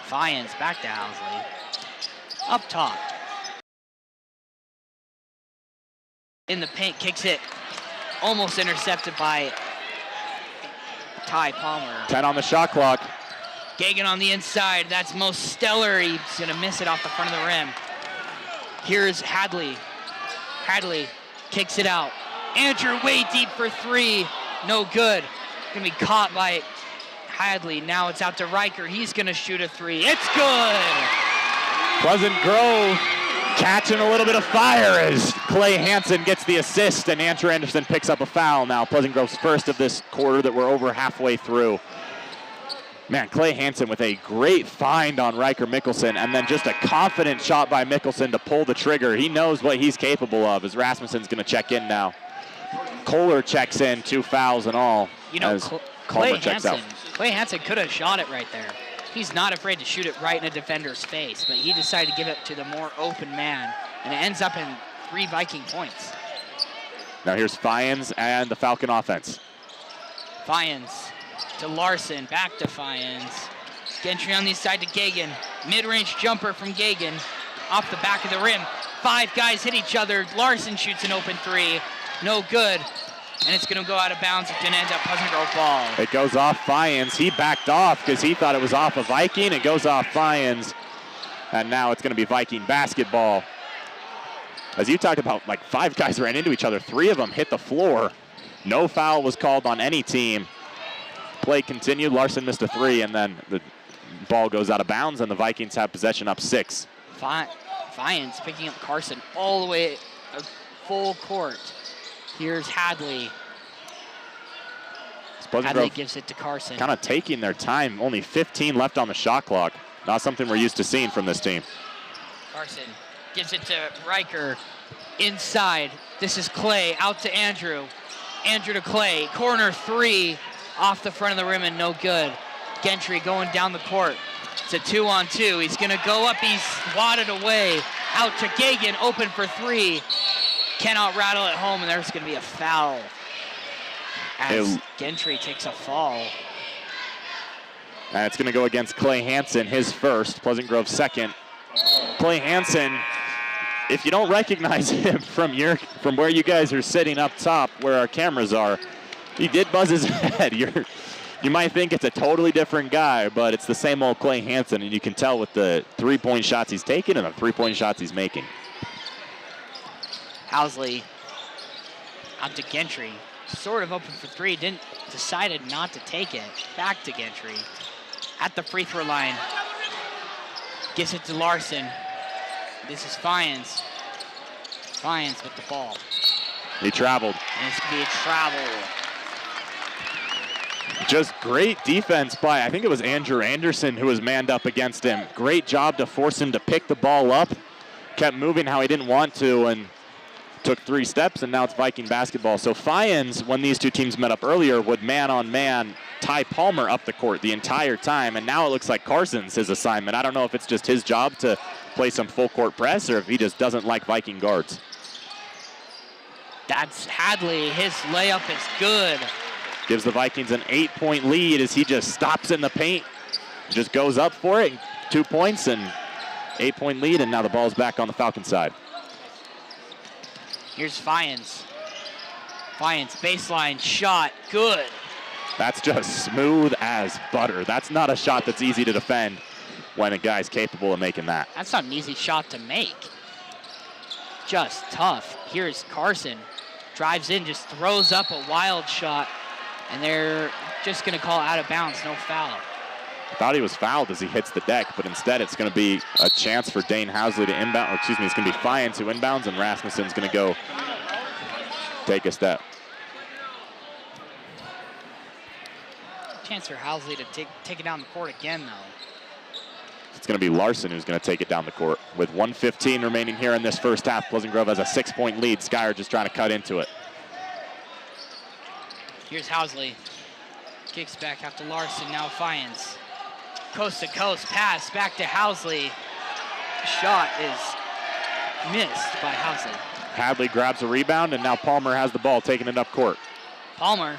Fyans back to Housley. Up top. In the paint, kicks it. Almost intercepted by Ty Palmer. 10 on the shot clock. Gagan on the inside. That's Mosteller. He's going to miss it off the front of the rim. Here's Hadley. Hadley kicks it out. Andrew way deep for 3. No good. Going to be caught by Hadley. Now it's out to Riker. He's going to shoot a 3. It's good. Pleasant Grove catching a little bit of fire as Clay Hansen gets the assist and Andrew Anderson picks up a foul. Now Pleasant Grove's first of this quarter that we're over halfway through. Man, Clay Hansen with a great find on Riker Mickelson, and then just a confident shot by Mickelson to pull the trigger. He knows what he's capable of as Rasmussen's going to check in now. Kohler checks in, 2 fouls and all. You know, Clay Hansen could have shot it right there. He's not afraid to shoot it right in a defender's face, but he decided to give it to the more open man, and it ends up in 3 Viking points. Now here's Fyans and the Falcon offense. Fyans to Larson, back to Fyans. Gentry on the side to Gagan. Mid-range jumper from Gagan. Off the back of the rim. 5 guys hit each other. Larson shoots an open 3. No good. And it's going to go out of bounds. It's going to end up Pleasant Grove ball. It goes off Fyans. He backed off because he thought it was off a Viking. It goes off Fyans. And now it's going to be Viking basketball. As you talked about, like 5 guys ran into each other. 3 of them hit the floor. No foul was called on any team. Play continued. Larson missed a 3, and then the ball goes out of bounds, and the Vikings have possession up 6. Fyans picking up Carson all the way full court. Here's Hadley. Pleasant Hadley Grove gives it to Carson. kind of taking their time. Only 15 left on the shot clock. Not something we're used to seeing from this team. Carson gives it to Riker. Inside. This is Clay. Out to Andrew. Andrew to Clay. Corner 3. Off the front of the rim and no good. Gentry going down the court. It's a 2-on-2. He's going to go up. He's swatted away. Out to Gagan. Open for 3. Cannot rattle it home, and there's going to be a foul as Gentry takes a fall. And it's going to go against Clay Hansen, his first. Pleasant Grove second. Clay Hansen, if you don't recognize him from where you guys are sitting up top, where our cameras are, he did buzz his head. You might think it's a totally different guy, but it's the same old Clay Hansen, and you can tell with the three-point shots he's taking and the three-point shots he's making. Housley out to Gentry. Sort of open for 3. Decided not to take it. Back to Gentry. At the free throw line. Gives it to Larson. This is Fiennes. Fiennes with the ball. He traveled. And it's going to be a travel. Just great defense by, I think it was Andrew Anderson who was manned up against him. Great job to force him to pick the ball up. Kept moving how he didn't want to and took 3 steps, and now it's Viking basketball. So Fiennes, when these two teams met up earlier, would man-on-man Ty Palmer up the court the entire time, and now it looks like Carson's his assignment. I don't know if it's just his job to play some full-court press or if he just doesn't like Viking guards. That's Hadley. His layup is good. Gives the Vikings an 8-point lead as he just stops in the paint, just goes up for it. 2 points and 8-point lead, and now the ball's back on the Falcon side. Here's Fiennes. Fiennes, baseline shot, good. That's just smooth as butter. That's not a shot that's easy to defend when a guy's capable of making that. That's not an easy shot to make. Just tough. Here's Carson. Drives in, just throws up a wild shot, and they're just going to call out of bounds, no foul. I thought he was fouled as he hits the deck, but instead it's going to be a chance for Dane Housley to inbound, or excuse me, it's going to be Fiennes who inbounds, and Rasmussen's going to go take a step. Chance for Housley to take it down the court again, though. It's going to be Larson who's going to take it down the court. With 1:15 remaining here in this first half, Pleasant Grove has a 6-point lead. Skyridge just trying to cut into it. Here's Housley. Kicks back out to Larson, now Fiennes. Coast to coast pass back to Housley. Shot is missed by Housley. Hadley grabs a rebound, and now Palmer has the ball, taking it up court. Palmer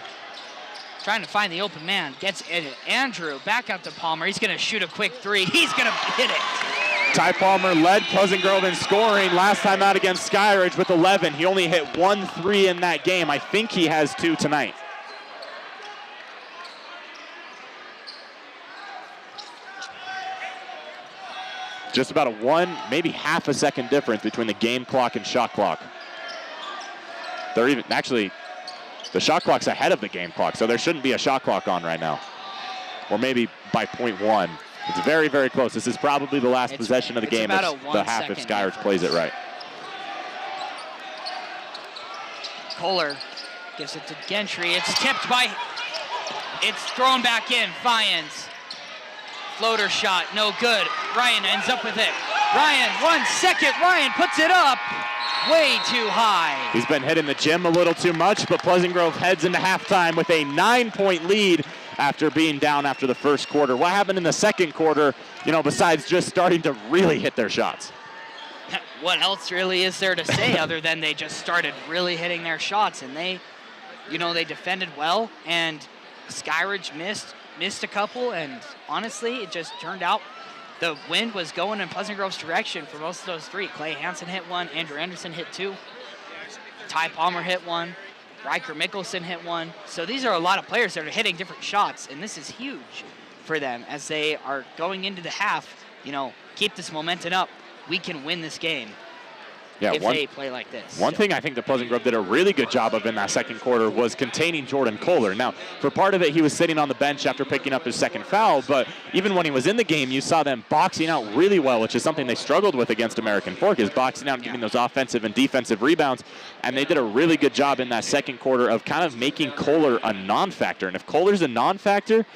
trying to find the open man. Gets it. Andrew back out to Palmer. He's going to shoot a quick 3. He's going to hit it. Ty Palmer led Pleasant Grove in scoring last time out against Skyridge with 11. He only hit 1 3 in that game. I think he has 2 tonight. Just about a 1, maybe half a second difference between the game clock and shot clock. They're even, actually, the shot clock's ahead of the game clock, so there shouldn't be a shot clock on right now. Or maybe by 0.1. It's very, very close. This is probably the last possession of the game, the half if Skyridge plays it right. Kohler gives it to Gentry. It's tipped by, it's thrown back in, Fiennes. Floater shot, no good. Ryan ends up with it. Ryan, 1 second. Ryan puts it up way too high. He's been hitting the gym a little too much, but Pleasant Grove heads into halftime with a 9-point lead after being down after the first quarter. What happened in the second quarter, besides just starting to really hit their shots? What else really is there to say other than they just started really hitting their shots, and they defended well, and Skyridge missed a couple, and honestly, it just turned out the wind was going in Pleasant Grove's direction for most of those 3. Clay Hansen hit 1, Andrew Anderson hit 2, Ty Palmer hit 1, Riker Mickelson hit 1. So these are a lot of players that are hitting different shots, and this is huge for them as they are going into the half. Keep this momentum up. We can win this game. if they play like this. One thing I think that Pleasant Grove did a really good job of in that second quarter was containing Jordan Kohler. Now, for part of it, he was sitting on the bench after picking up his second foul, but even when he was in the game, you saw them boxing out really well, which is something they struggled with against American Fork, is boxing out and giving those offensive and defensive rebounds, and they did a really good job in that second quarter of kind of making Kohler a non-factor. And if Kohler's a non-factor,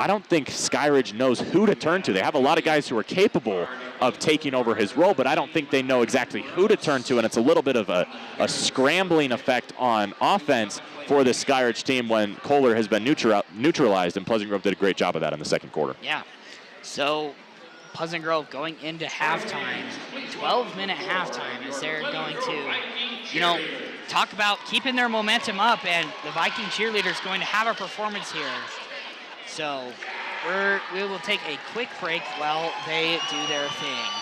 I don't think Skyridge knows who to turn to. They have a lot of guys who are capable of taking over his role, but I don't think they know exactly who to turn to, and it's a little bit of a scrambling effect on offense for this Skyridge team when Kohler has been neutralized, and Pleasant Grove did a great job of that in the second quarter. Yeah. So Pleasant Grove going into halftime, 12-minute halftime, as they're going to, talk about keeping their momentum up, and the Viking cheerleaders going to have a performance here. So we will take a quick break while they do their thing.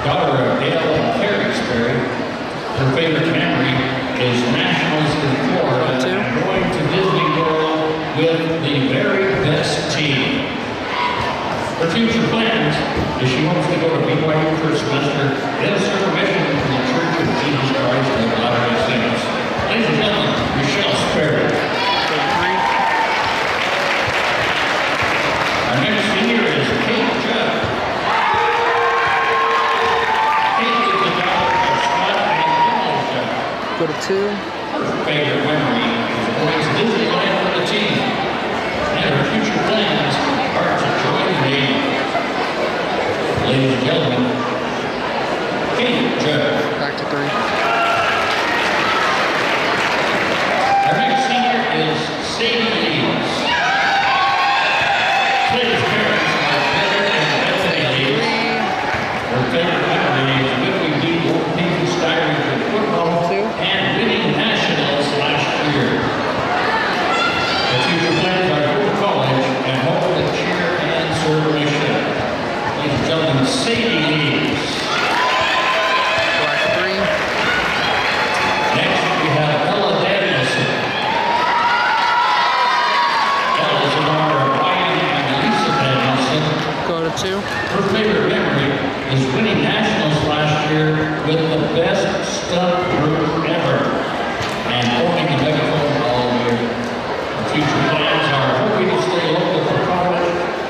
daughter of Dale and Carrie Sperry. Her favorite memory is Nationals in Florida and going to Disney World with the very best team. Her future plans is she wants to go to BYU for a semester and serve a mission from the Church of Jesus Christ of Latter-day Saints. Ladies and gentlemen, Michelle Sperry. Our next senior is Kate Judd. Kate is the daughter of Scott and Emily Judd. Go to 2. Her favorite memory is going to Disneyland with the team. And her future plans are to join the Navy. Ladies and gentlemen, Kate Judd. Back to 3. Our next senior is Sadie Leeds. Sadie's parents are Heather and Bethany Leeds. Her favorite memory is when we beat Old Navy Skyridge in football and winning nationals last year. Her future plans are to go to college and hold the cheer and serve a mission. Ladies and gentlemen, Sadie Leeds. Back to 3. Next, we have Ella Danielson. Ella is the daughter of Ryan and Lisa Danielson. Go to 2. Her favorite memory is winning nationals last year with the best stunt group ever and holding the megaphone all year. Her future plans are hoping to stay local for college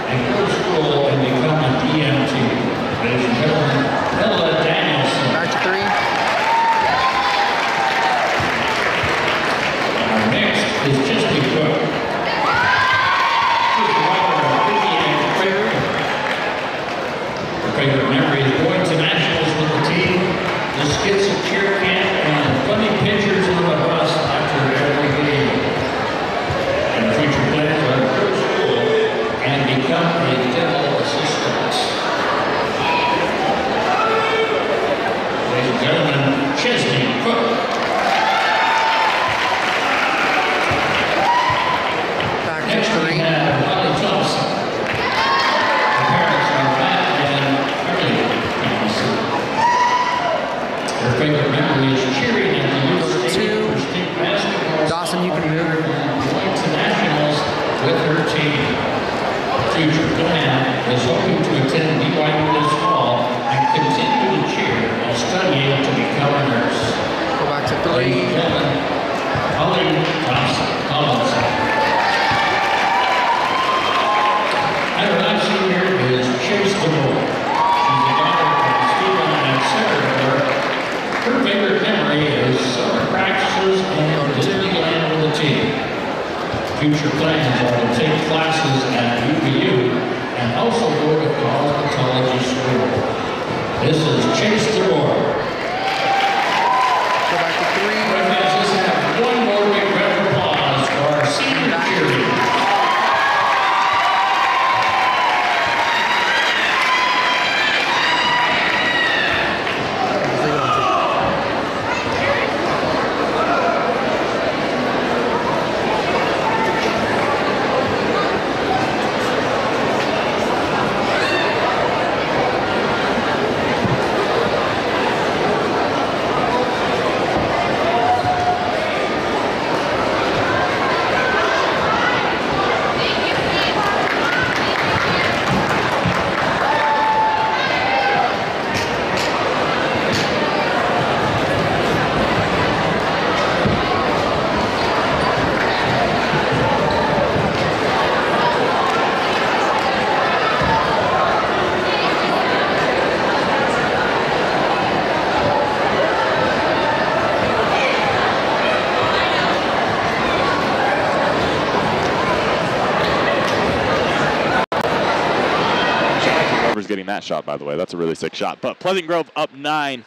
and go to school and become a DMT. Ladies and gentlemen, Ella Danielson. Back to 3. Our next is Chesty Cook. She's the daughter of Vicky and Craig. Her favorite memory is going to nationals with the team, the skits at cheer camp, and funny pictures on the bus after every game. And her future plans are to go to school and become a dental assistant. Ladies and gentlemen, Chesty Cook. Back Next to we 3. have Holly Thompson. Her parents are Matt and Carly Thompson. Her favorite memory is cheering at the youth stadium for state basketball. Dawson, you can move. And going to nationals with her team. Future plan is hoping to attend BYU this fall and continue to cheer while studying to become a nurse. Go back to Ladies 3. and gentlemen, Holly Tomlinson. And our last senior is Chase DeMoore. She's the daughter of Stephen and Sarah DeMoore. Her favorite memory is summer practices and Disneyland with the team. Future plans are to take classes at UVU and also go to cosmetology school. This is Chase DeMoore. Go back to 3. Let's just have one more big round of applause for our senior cheerleaders. Getting that shot, by the way. That's a really sick shot. But Pleasant Grove up 9.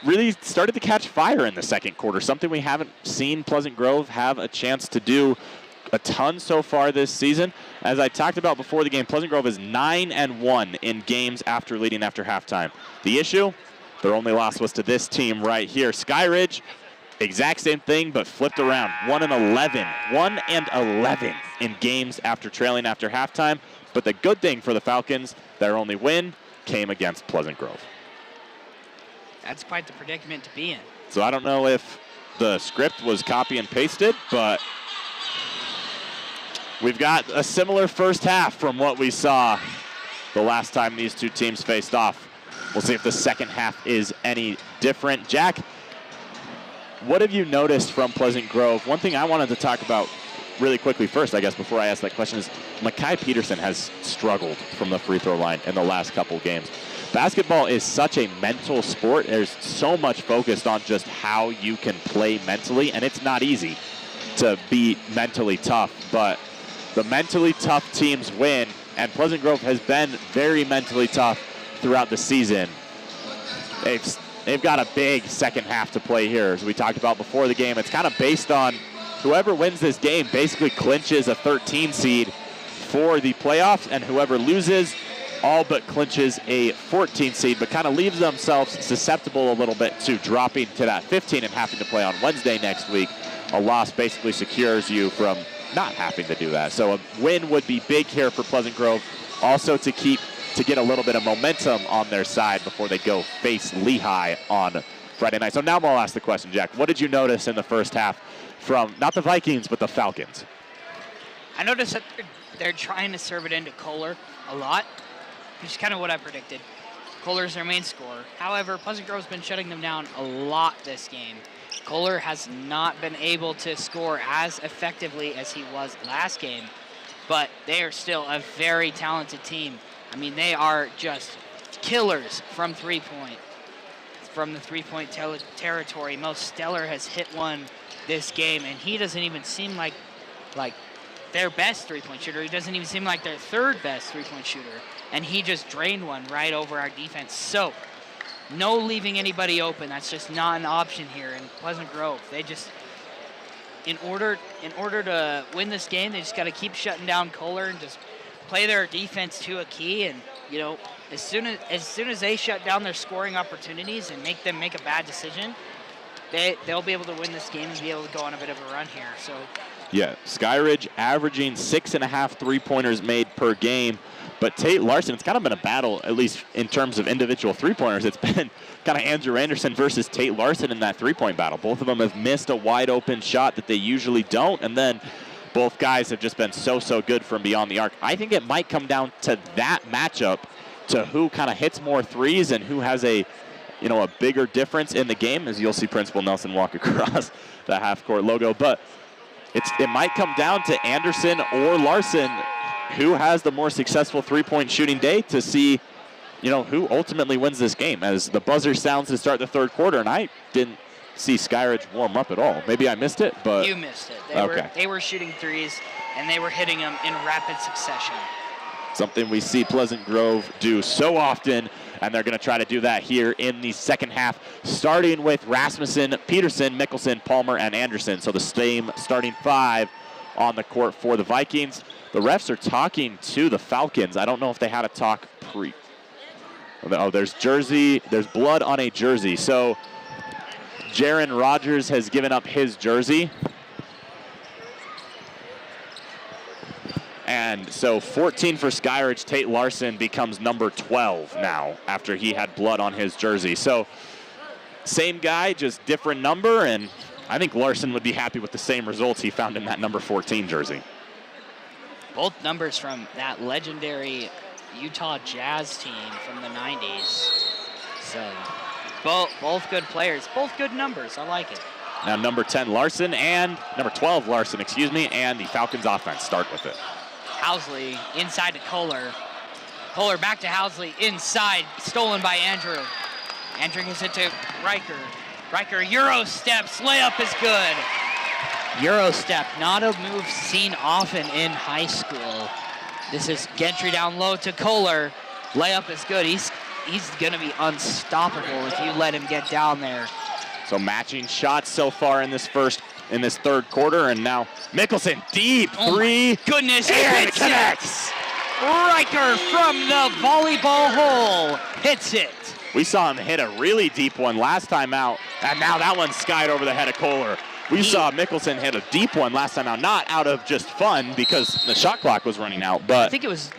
Really started to catch fire in the second quarter, something we haven't seen Pleasant Grove have a chance to do a ton so far this season. As I talked about before the game, Pleasant Grove is 9-1 in games after leading after halftime. The issue, their only loss was to this team right here. Skyridge, exact same thing, but flipped around. 1-11. 1-11 in games after trailing after halftime. But the good thing for the Falcons, their only win came against Pleasant Grove. That's quite the predicament to be in. So I don't know if the script was copy and pasted, but we've got a similar first half from what we saw the last time these two teams faced off. We'll see if the second half is any different. Jack, what have you noticed from Pleasant Grove? One thing I wanted to talk about really quickly first, I guess, before I ask that question is Makai Peterson has struggled from the free throw line in the last couple games. Basketball is such a mental sport. There's so much focused on just how you can play mentally, and it's not easy to be mentally tough, but the mentally tough teams win, and Pleasant Grove has been very mentally tough throughout the season. They've got a big second half to play here. As we talked about before the game, it's kind of based on whoever wins this game basically clinches a 13 seed for the playoffs, and whoever loses all but clinches a 14 seed, but kind of leaves themselves susceptible a little bit to dropping to that 15 and having to play on Wednesday next week. A loss basically secures you from not having to do that. So a win would be big here for Pleasant Grove, also to get a little bit of momentum on their side before they go face Lehigh on Friday night. So now I'll ask the question, Jack. What did you notice in the first half from not the Vikings, but the Falcons? I noticed that they're trying to serve it into Kohler a lot, which is kind of what I predicted. Kohler's their main scorer. However, Pleasant Grove's been shutting them down a lot this game. Kohler has not been able to score as effectively as he was last game, but they are still a very talented team. I mean, they are just killers from three-point. From the three-point territory. Mo Stellar has hit one this game, and he doesn't even seem like their best three-point shooter. He doesn't even seem like their third best three-point shooter, and he just drained one right over our defense. So, no leaving anybody open. That's just not an option here in Pleasant Grove. They just, in order to win this game, they just got to keep shutting down Kohler and just play their defense to a key. And you know, as soon as they shut down their scoring opportunities and make them make a bad decision, they'll be able to win this game and be able to go on a bit of a run here. So. Yeah, Skyridge averaging 6.5 three-pointers made per game. But Tate Larson, it's kind of been a battle, at least in terms of individual three-pointers. It's been kind of Andrew Anderson versus Tate Larson in that three-point battle. Both of them have missed a wide-open shot that they usually don't, and then both guys have just been so good from beyond the arc. I think it might come down to that matchup, to who kind of hits more threes and who has a bigger difference in the game, as you'll see Principal Nelson walk across the half-court logo. But it might come down to Anderson or Larson, who has the more successful three-point shooting day, to see, who ultimately wins this game. As the buzzer sounds to start the third quarter, and I didn't see Skyridge warm up at all. Maybe I missed it, but you missed it. They were shooting threes, and they were hitting them in rapid succession. Something we see Pleasant Grove do so often, and they're going to try to do that here in the second half, starting with Rasmussen, Peterson, Mickelson, Palmer, and Anderson. So the same starting five on the court for the Vikings. The refs are talking to the Falcons. I don't know if they had a talk pre. Oh, there's jersey. There's blood on a jersey. So Jaron Rogers has given up his jersey. And so 14 for Skyridge. Tate Larson becomes number 12 now after he had blood on his jersey. So same guy, just different number. And I think Larson would be happy with the same results he found in that number 14 jersey. Both numbers from that legendary Utah Jazz team from the 90s. So both good players, both good numbers. I like it. Now number 10 Larson and number 12 Larson, and the Falcons offense start with it. Housley inside to Kohler. Kohler back to Housley inside, stolen by Andrew. Andrew gives it to Riker. Riker Euro steps, layup is good. Euro step, not a move seen often in high school. This is Gentry down low to Kohler. Layup is good. He's gonna be unstoppable if you let him get down there. So matching shots so far in this third quarter, and now Mickelson deep three. Oh goodness, and it connects. Riker from the volleyball hole hits it. We saw him hit a really deep one last time out, and now that one skied over the head of Kohler. We saw Mickelson hit a deep one last time out, not out of just fun because the shot clock was running out, but I think it was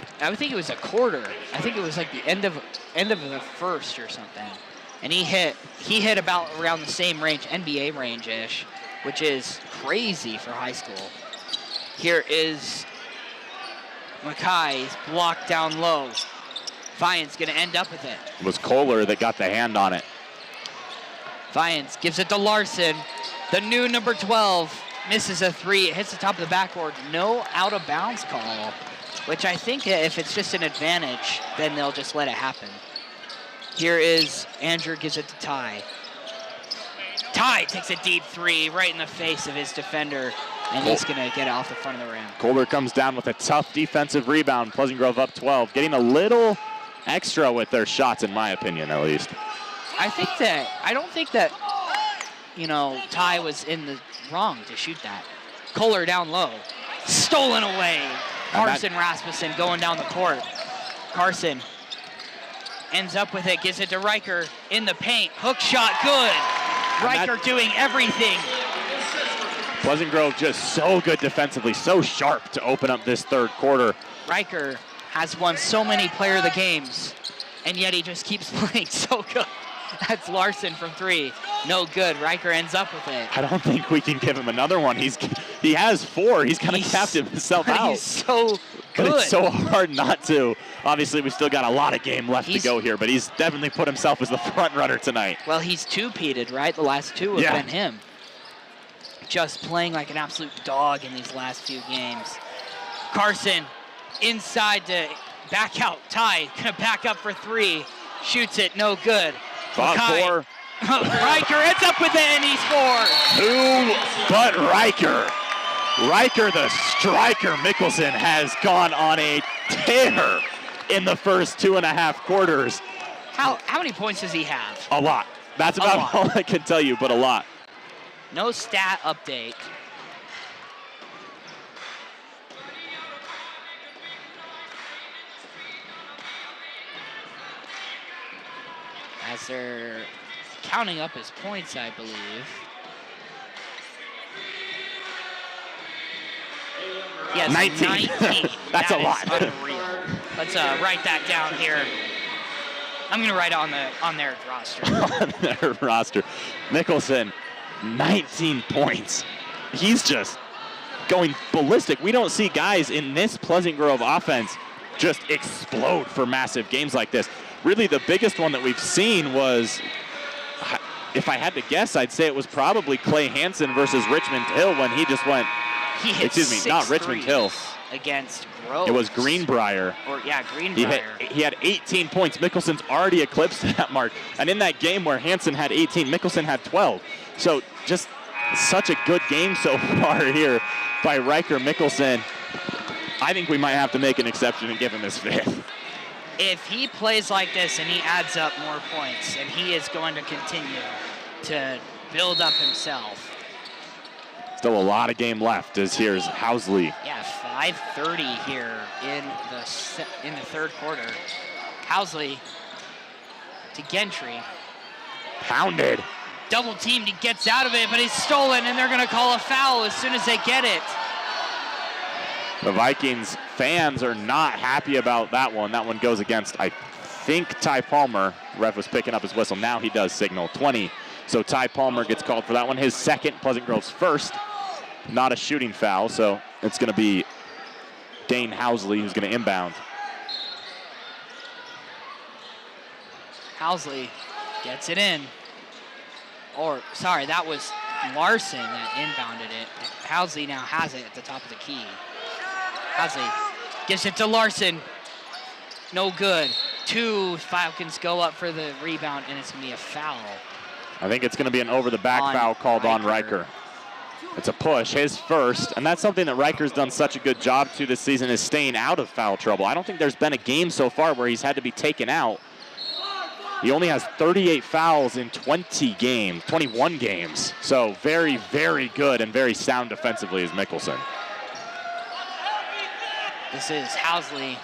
a quarter. I think it was like the end of the first or something. And he hit about around the same range, NBA range-ish, which is crazy for high school. Here is Mackay. He's blocked down low. Vian's going to end up with it. It was Kohler that got the hand on it. Vians gives it to Larson. The new number 12 misses a three. It hits the top of the backboard. No out-of-bounds call, which I think if it's just an advantage, then they'll just let it happen. Here is Andrew, gives it to Ty. Ty takes a deep three right in the face of his defender, and he's going to get it off the front of the rim. Kohler comes down with a tough defensive rebound. Pleasant Grove up 12, getting a little extra with their shots, in my opinion, at least. I don't think that, Ty was in the wrong to shoot that. Kohler down low. Stolen away. Carson Rasmussen going down the court. Carson ends up with it, gives it to Riker in the paint. Hook shot, good. Riker doing everything. Pleasant Grove just so good defensively, so sharp to open up this third quarter. Riker has won so many player of the games, and yet he just keeps playing so good. That's Larson from three. No good. Riker ends up with it. I don't think we can give him another one. He has four. He's kind of capped himself out. He's so good. But it's so hard not to. Obviously, we still got a lot of game left to go here, but he's definitely put himself as the front runner tonight. Well, he's two-peated, right? The last two have been him. Just playing like an absolute dog in these last few games. Carson inside to back out. Ty gonna back up for three. Shoots it, no good. Four. Riker ends up with it and he scores. Who but Riker? Riker, the striker Mickelson, has gone on a tear in the first 2.5 quarters. How many points does he have? A lot. That's about all I can tell you, but a lot. No stat update. As they're counting up his points, I believe. Yes, 19. That's a lot. Unreal. Let's write that down here. I'm gonna write it on their roster. On their roster. Mickelson, 19 points. He's just going ballistic. We don't see guys in this Pleasant Grove offense just explode for massive games like this. Really, the biggest one that we've seen was, if I had to guess, I'd say it was probably Clay Hansen versus Richmond Hill when he just went, he hit not Richmond Hill. Against Groves. It was Greenbrier. Greenbrier. He had 18 points. Mickelson's already eclipsed that mark. And in that game where Hansen had 18, Mickelson had 12. So just such a good game so far here by Riker Mickelson. I think we might have to make an exception and give him his fifth. If he plays like this and he adds up more points, and he is going to continue to build up himself. Still a lot of game left as here's Housley. Yeah, 5:30 here in the third quarter. Housley to Gentry. Pounded. Double teamed, he gets out of it, but he's stolen, and they're gonna call a foul as soon as they get it. The Vikings fans are not happy about that one. That one goes against, I think, Ty Palmer. Ref was picking up his whistle. Now he does signal 20. So Ty Palmer gets called for that one. His second, Pleasant Grove's first. Not a shooting foul, so it's going to be Dane Housley who's going to inbound. Housley gets it in. That was Larson that inbounded it. Housley now has it at the top of the key. Housley gives it to Larson. No good. Two Falcons go up for the rebound, and it's going to be a foul. I think it's going to be an over-the-back foul called on Riker. It's a push, his first, and that's something that Riker's done such a good job to this season, is staying out of foul trouble. I don't think there's been a game so far where he's had to be taken out. He only has 38 fouls in 21 games. So very, very good and very sound defensively is Mickelson. This is Housley.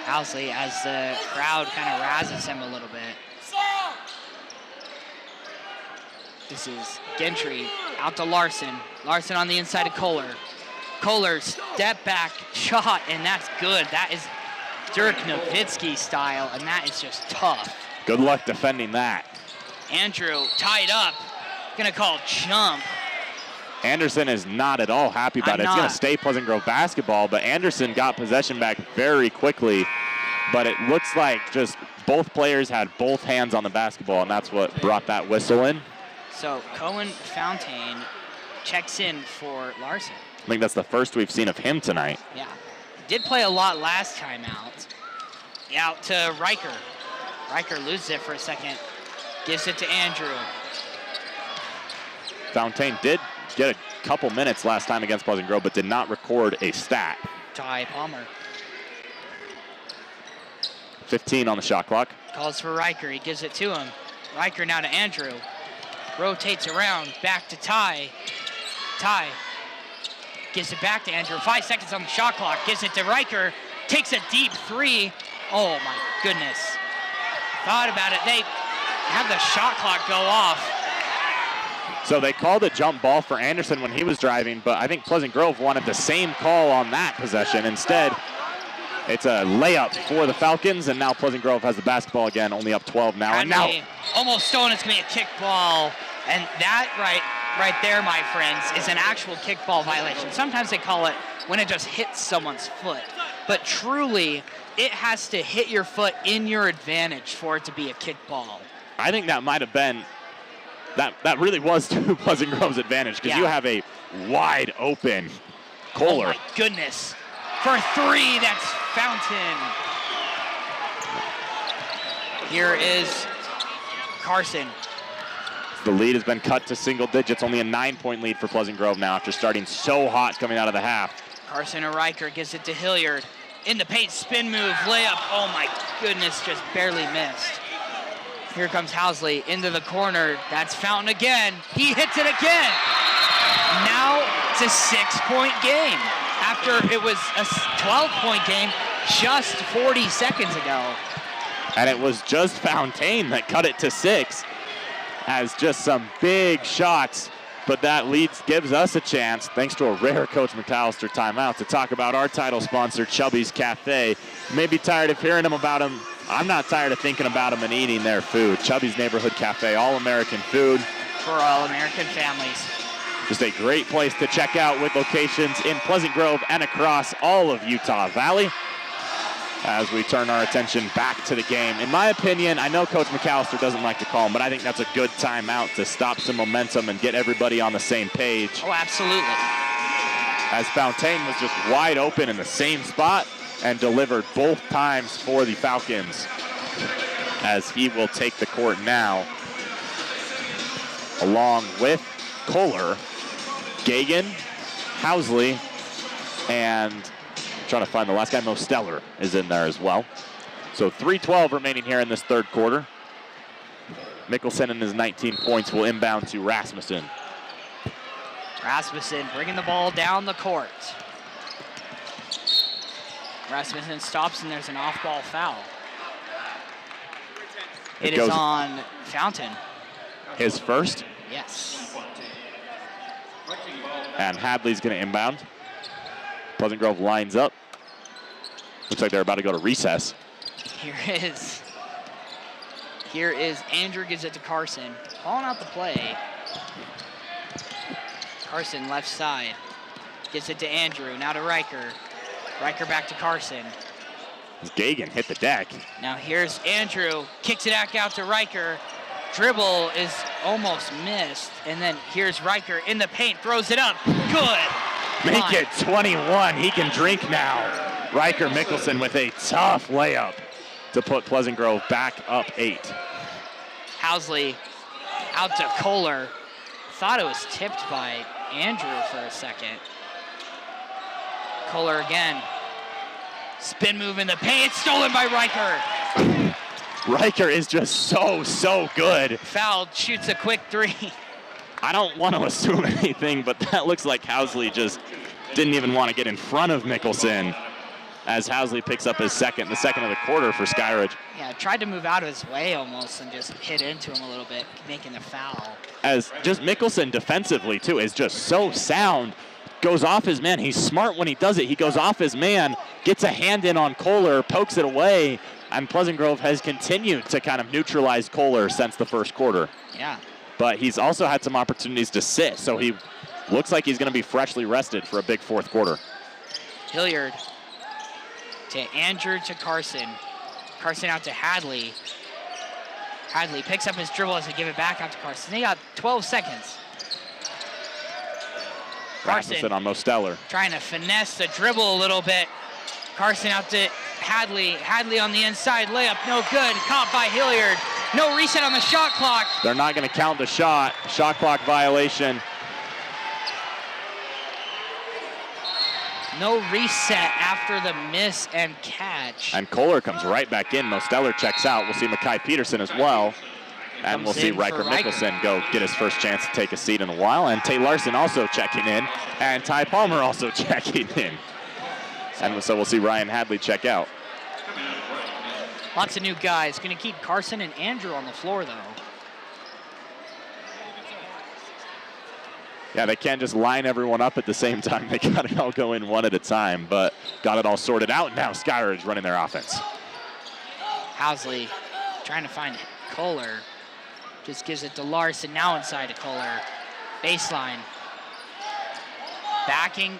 Housley, as the crowd kind of razzes him a little bit. This is Gentry out to Larson. Larson on the inside of Kohler. Kohler step back shot, and that's good. That is Dirk Nowitzki style, and that is just tough. Good luck defending that. Andrew tied up, gonna call jump. Anderson is not at all happy about it. It's going to stay Pleasant Grove basketball, but Anderson got possession back very quickly. But it looks like just both players had both hands on the basketball, and that's what brought that whistle in. So Cohen Fountain checks in for Larson. I think that's the first we've seen of him tonight. Yeah. Did play a lot last time out. Out to Riker. Riker loses it for a second. Gives it to Andrew. Fountain did get a couple minutes last time against Pleasant Grove, but did not record a stat. Ty Palmer. 15 on the shot clock. Calls for Riker. He gives it to him. Riker now to Andrew. Rotates around. Back to Ty. Ty gives it back to Andrew. 5 seconds on the shot clock. Gives it to Riker. Takes a deep three. Oh, my goodness. Thought about it. They have the shot clock go off. So they called a jump ball for Anderson when he was driving, but I think Pleasant Grove wanted the same call on that possession. Instead, it's a layup for the Falcons, and now Pleasant Grove has the basketball again, only up 12 now. And now almost stolen. It's going to be a kick ball. And that right there, my friends, is an actual kickball violation. Sometimes they call it when it just hits someone's foot. But truly, it has to hit your foot in your advantage for it to be a kickball. I think that might have been, that really was to Pleasant Grove's advantage, because you have a wide open Kohler. Oh my goodness. For three, that's Fountain. Here is Carson. The lead has been cut to single digits, only a 9-point lead for Pleasant Grove now after starting so hot coming out of the half. Carson or Riker gives it to Hilliard. In the paint, spin move, layup. Oh my goodness, just barely missed. Here comes Housley into the corner. That's Fountain again. He hits it again. Now it's a 6-point game after it was a 12-point game just 40 seconds ago. And it was just Fountain that cut it to 6 as just some big shots. But that gives us a chance, thanks to a rare Coach McAllister timeout, to talk about our title sponsor, Chubby's Cafe. You may be tired of hearing about them. I'm not tired of thinking about them and eating their food. Chubby's Neighborhood Cafe, all-American food. For all-American families. Just a great place to check out with locations in Pleasant Grove and across all of Utah Valley. As we turn our attention back to the game. In my opinion, I know Coach McAllister doesn't like to call them, but I think that's a good timeout to stop some momentum and get everybody on the same page. Oh, absolutely. As Fountain was just wide open in the same spot and delivered both times for the Falcons. As he will take the court now, along with Kohler, Gagan, Housley, and trying to find the last guy, Mo Stellar is in there as well. So 3:12 remaining here in this third quarter. Mickelson and his 19 points will inbound to Rasmussen. Rasmussen bringing the ball down the court. Rasmussen stops and there's an off-ball foul. It is on Fountain. His first? Yes. And Hadley's going to inbound. Pleasant Grove lines up. Looks like they're about to go to recess. Here is Andrew, gives it to Carson. Calling out the play. Carson left side. Gives it to Andrew, now to Riker. Riker back to Carson. Gagan hit the deck. Now here's Andrew, kicks it back out to Riker. Dribble is almost missed. And then here's Riker in the paint, throws it up. Good. Make it 21. He can drink now. Riker Mickelson with a tough layup to put Pleasant Grove back up 8. Housley out to Kohler. Thought it was tipped by Andrew for a second. Kohler again. Spin move in the paint, stolen by Riker. Riker is just so good. Fouled, shoots a quick 3. I don't want to assume anything, but that looks like Housley just didn't even want to get in front of Mickelson as Housley picks up his second, the second of the quarter for Skyridge. Yeah, tried to move out of his way almost and just hit into him a little bit, making the foul. As just Mickelson defensively, too, is just so sound. goes off his man. He's smart when he does it. He goes off his man, gets a hand in on Kohler, pokes it away, and Pleasant Grove has continued to kind of neutralize Kohler since the first quarter. Yeah. But he's also had some opportunities to sit, so he looks like he's going to be freshly rested for a big fourth quarter. Hilliard to Andrew to Carson. Carson out to Hadley. Hadley picks up his dribble as they give it back out to Carson. They got 12 seconds. Carson on Mosteller. Trying to finesse the dribble a little bit. Carson out to Hadley. Hadley on the inside, layup, no good. Caught by Hilliard. No reset on the shot clock. They're not going to count the shot. Shot clock violation. No reset after the miss and catch. And Kohler comes right back in. Mosteller checks out. We'll see Makai Peterson as well. And we'll see Riker Mickelson go get his first chance to take a seat in a while. And Tate Larson also checking in. And Ty Palmer also checking in. And so we'll see Ryan Hadley check out. Lots of new guys. Going to keep Carson and Andrew on the floor, though. Yeah, they can't just line everyone up at the same time. They got to all go in one at a time, but got it all sorted out. Now Skyridge running their offense. Housley trying to find Kohler. Just gives it to Larson, now inside to Kohler. Baseline. Backing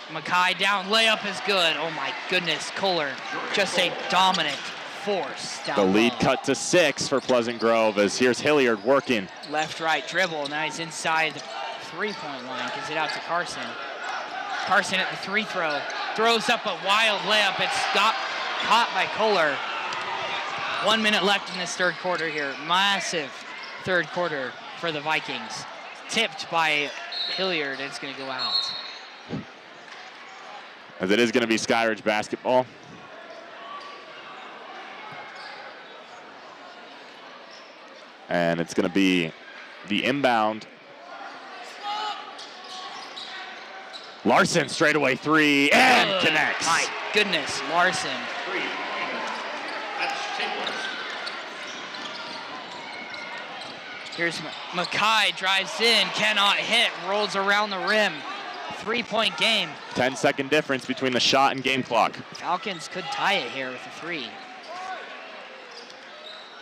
Makai down, layup is good. Oh my goodness, Kohler, just a dominant force down The lead low. cut to 6 for Pleasant Grove as here's Hilliard working. Left-right dribble, now he's inside the three-point line, gives it out to Carson. Carson at the free throw, throws up a wild layup. It's got caught by Kohler. 1 minute left in this third quarter here. Massive third quarter for the Vikings. Tipped by Hilliard, it's going to go out. As it is going to be Skyridge basketball. And it's going to be the inbound. Larson straightaway three and connects. My goodness, Larson. Here's Makai, drives in, cannot hit, rolls around the rim. 3-point game. 10-second difference between the shot and game clock. Falcons could tie it here with a three.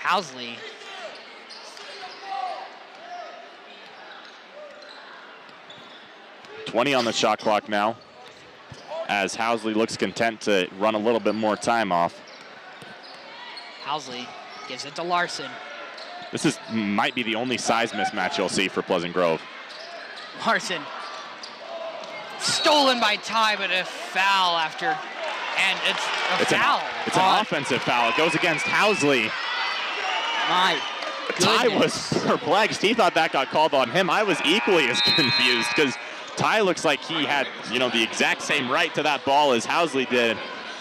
Housley. .20 on the shot clock now, as Housley looks content to run a little bit more time off. Housley gives it to Larson. This might be the only size mismatch you'll see for Pleasant Grove. Larson. Stolen by Ty, but a foul after, and it's a foul. It's an offensive foul. It goes against Housley. My Ty goodness. was perplexed. He thought that got called on him. I was equally as confused because Ty looks like he had, the exact same right to that ball as Housley did,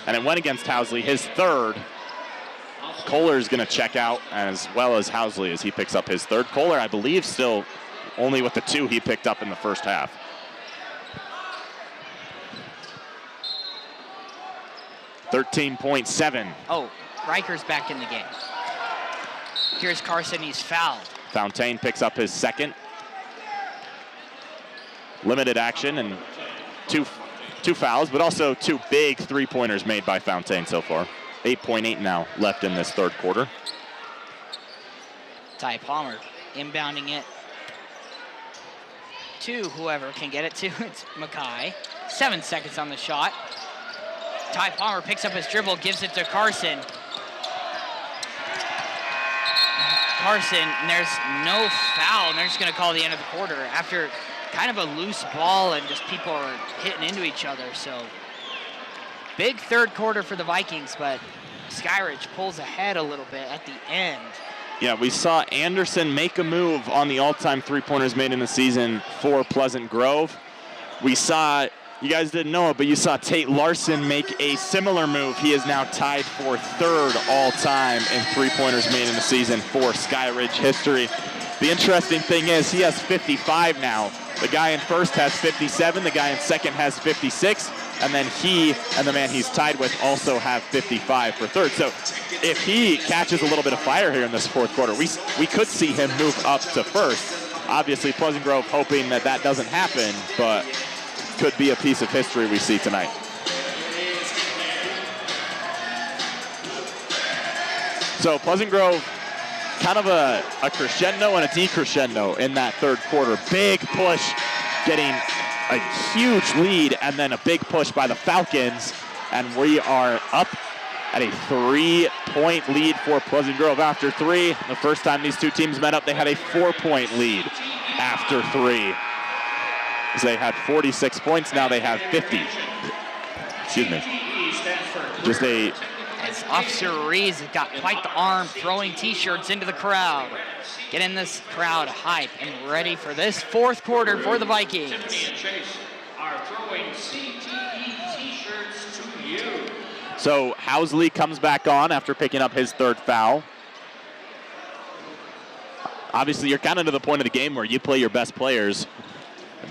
and it went against Housley, his third. Kohler's going to check out as well as Housley as he picks up his third. Kohler, I believe, still only with the 2 he picked up in the first half. .7. Oh, Riker's back in the game. Here's Carson, he's fouled. Fontaine picks up his second. Limited action and two fouls, but also 2 big three-pointers made by Fontaine so far. 8.8 now left in this third quarter. Ty Palmer inbounding it to whoever can get it to. It's Makai. 7 seconds on the shot. Ty Palmer picks up his dribble, gives it to Carson. Carson, and there's no foul, and they're just going to call the end of the quarter after kind of a loose ball and just people are hitting into each other. So big third quarter for the Vikings, but Skyridge pulls ahead a little bit at the end. Yeah, we saw Anderson make a move on the all-time three-pointers made in the season for Pleasant Grove. We saw, you guys didn't know it, but you saw Tate Larson make a similar move. He is now tied for third all-time in three-pointers made in the season for Skyridge history. The interesting thing is he has 55 now. The guy in first has 57, the guy in second has 56, and then he and the man he's tied with also have 55 for third. So if he catches a little bit of fire here in this fourth quarter, we could see him move up to first. Obviously, Pleasant Grove hoping that doesn't happen, but could be a piece of history we see tonight. So Pleasant Grove, kind of a crescendo and a decrescendo in that third quarter. Big push, getting a huge lead, and then a big push by the Falcons. And we are up at a 3-point lead for Pleasant Grove after 3. The first time these two teams met up, they had a 4-point lead after 3. So they had 46 points, now they have 50. Excuse me. Just a... As Officer Reeves has got quite the arm throwing T-shirts into the crowd. Getting this crowd hype and ready for this fourth quarter for the Vikings. Are throwing CTE T-shirts to you. So Housley comes back on after picking up his third foul. Obviously, you're kind of to the point of the game where you play your best players.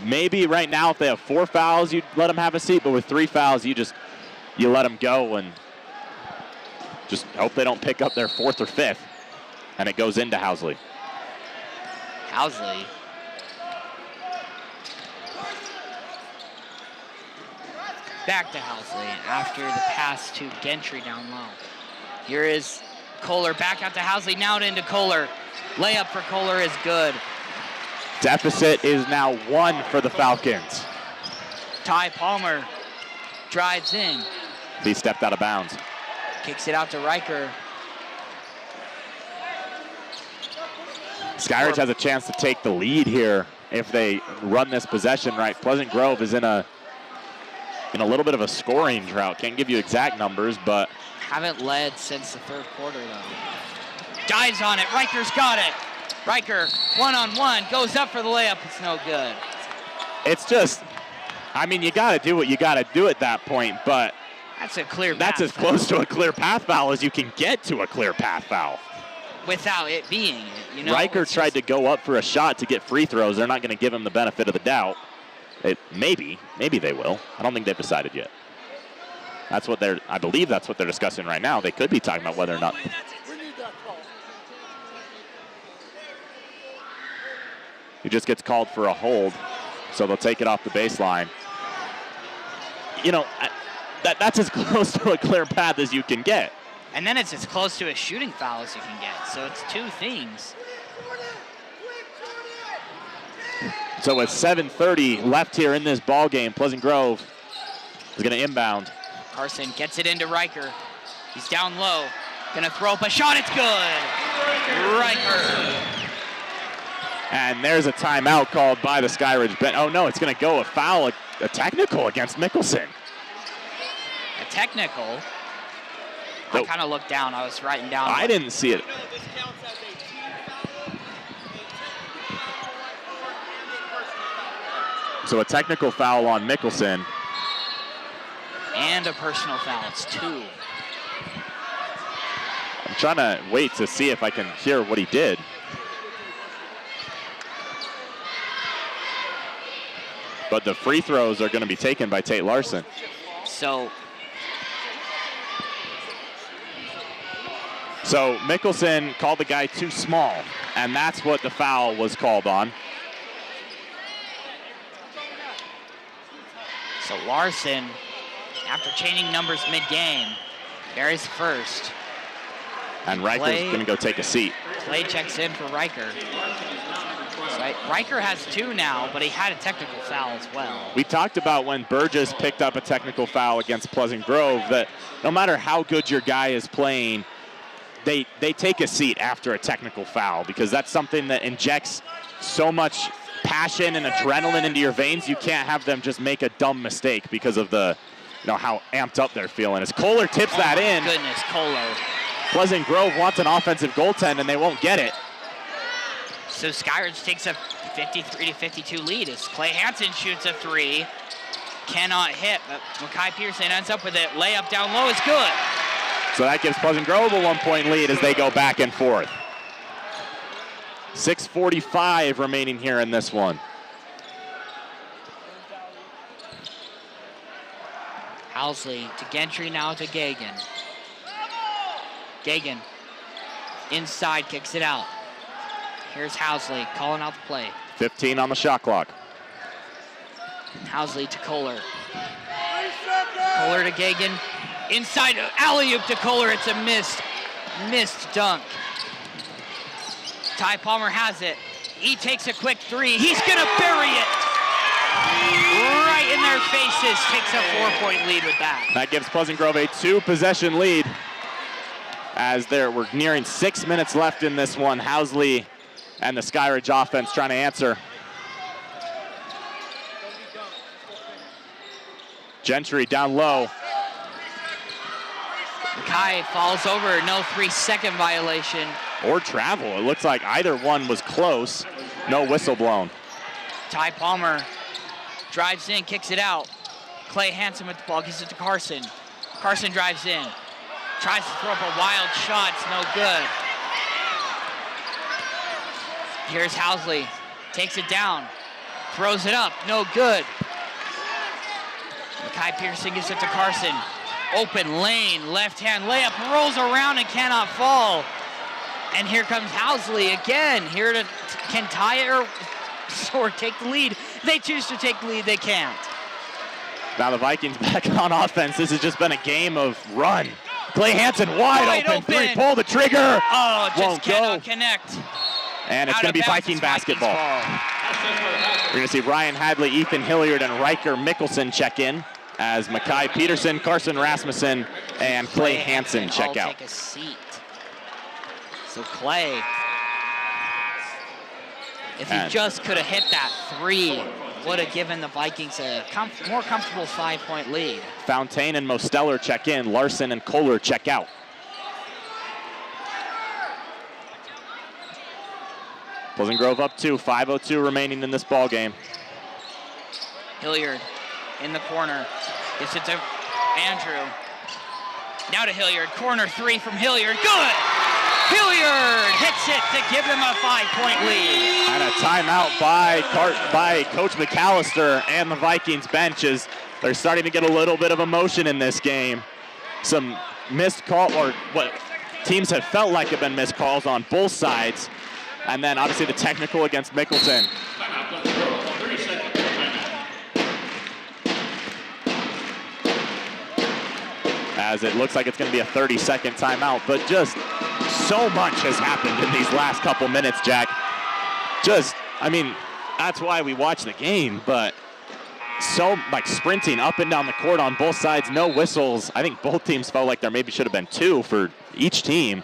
Maybe right now, if they have 4 fouls, you'd let them have a seat, but with 3 fouls, you let them go and just hope they don't pick up their 4th or 5th, and it goes into Housley. Housley. Back to Housley after the pass to Gentry down low. Here is Kohler back out to Housley, now into Kohler. Layup for Kohler is good. Deficit is now 1 for the Falcons. Ty Palmer drives in. He stepped out of bounds. Kicks it out to Riker. Skyridge has a chance to take the lead here if they run this possession right. Pleasant Grove is in a little bit of a scoring drought. Can't give you exact numbers, but haven't led since the third quarter, though. Dives on it. Riker's got it. Riker, one-on-one, goes up for the layup. It's no good. It's just, I mean, you got to do what you got to do at that point, but that's a clear that's as close to a clear path foul as you can get to a clear path foul. Without it being it, you know? Riker tried to go up for a shot to get free throws. They're not going to give him the benefit of the doubt. Maybe they will. I don't think they've decided yet. I believe that's what they're discussing right now. They could be talking about whether or not. He just gets called for a hold, so they'll take it off the baseline. You know, that's as close to a clear path as you can get. And then it's as close to a shooting foul as you can get. So it's 2 things. So with 7:30 left here in this ball game, Pleasant Grove is going to inbound. Carson gets it into Riker. He's down low. Gonna throw up a shot. It's good. Riker. And there's a timeout called by the Skyridge bench. Oh no, it's going to go a foul, a technical against Mickelson. A technical? Nope. I kind of looked down. I was writing down. I didn't see it. So a technical foul on Mickelson. And a personal foul. It's 2. I'm trying to wait to see if I can hear what he did. But the free throws are going to be taken by Tate Larson. So Mickelson called the guy too small, and that's what the foul was called on. So Larson, after changing numbers mid-game, buries first. And Riker's going to go take a seat. Clay checks in for Riker. So Riker has 2 now, but he had a technical foul as well. We talked about when Burgess picked up a technical foul against Pleasant Grove that no matter how good your guy is playing, they take a seat after a technical foul because that's something that injects so much passion and adrenaline into your veins. You can't have them just make a dumb mistake because of how amped up they're feeling. As Kohler tips that in. Goodness, Kohler. Pleasant Grove wants an offensive goaltend and they won't get it. So Skyridge takes a 53-52 lead as Clay Hansen shoots a 3. Cannot hit, but Makai Pearson ends up with it. Layup down low is good. So that gives Pleasant Grove a 1-point lead as they go back and forth. 6:45 remaining here in this one. Housley to Gentry, now to Gagan. Gagan inside, kicks it out. Here's Housley calling out the play. 15 on the shot clock. Housley to Kohler. Kohler to Gagan. Inside, alley-oop to Kohler. It's a missed dunk. Ty Palmer has it. He takes a quick three. He's gonna bury it. Right in their faces. Takes a 4-point lead with that. That gives Pleasant Grove a 2-possession lead. As we're nearing 6 minutes left in this one. Housley and the Skyridge offense trying to answer. Gentry down low. Mackay falls over, no 3-second violation. Or travel. It looks like either one was close. No whistle blown. Ty Palmer drives in, kicks it out. Clay Hansen with the ball, gives it to Carson. Carson drives in, tries to throw up a wild shot, it's no good. Here's Housley, takes it down, throws it up, no good. Mackay Peterson gives it to Carson. Open lane, left-hand layup, rolls around and cannot fall. And here comes Housley again, here to can tie it or take the lead. They choose to take the lead, they can't. Now the Vikings back on offense. This has just been a game of run. Clay Hansen wide open three, pull the trigger. Oh, just won't cannot go. Connect. And it's going to be Viking basketball. We're going to see Ryan Hadley, Ethan Hilliard, and Riker Mickelson check in as Mackay Peterson, Carson Rasmussen, and Clay Hansen check out. Take a seat. So Clay, if he just could have hit that three, would have given the Vikings a more comfortable 5-point lead. Fontaine and Mosteller check in. Larson and Kohler check out. Pleasant Grove up 2, 5:02 remaining in this ball game. Hilliard in the corner. Gives it to Andrew. Now to Hilliard. Corner three from Hilliard. Good! Hilliard hits it to give them a 5-point lead. And a timeout by Coach McAllister and the Vikings bench as they're starting to get a little bit of emotion in this game. Some missed call, or what teams have felt like have been missed calls on both sides. And then obviously the technical against Mickelson. As it looks like it's going to be a 30-second timeout, but just so much has happened in these last couple minutes, Jack. That's why we watch the game, but so sprinting up and down the court on both sides, no whistles. I think both teams felt like there maybe should have been 2 for each team.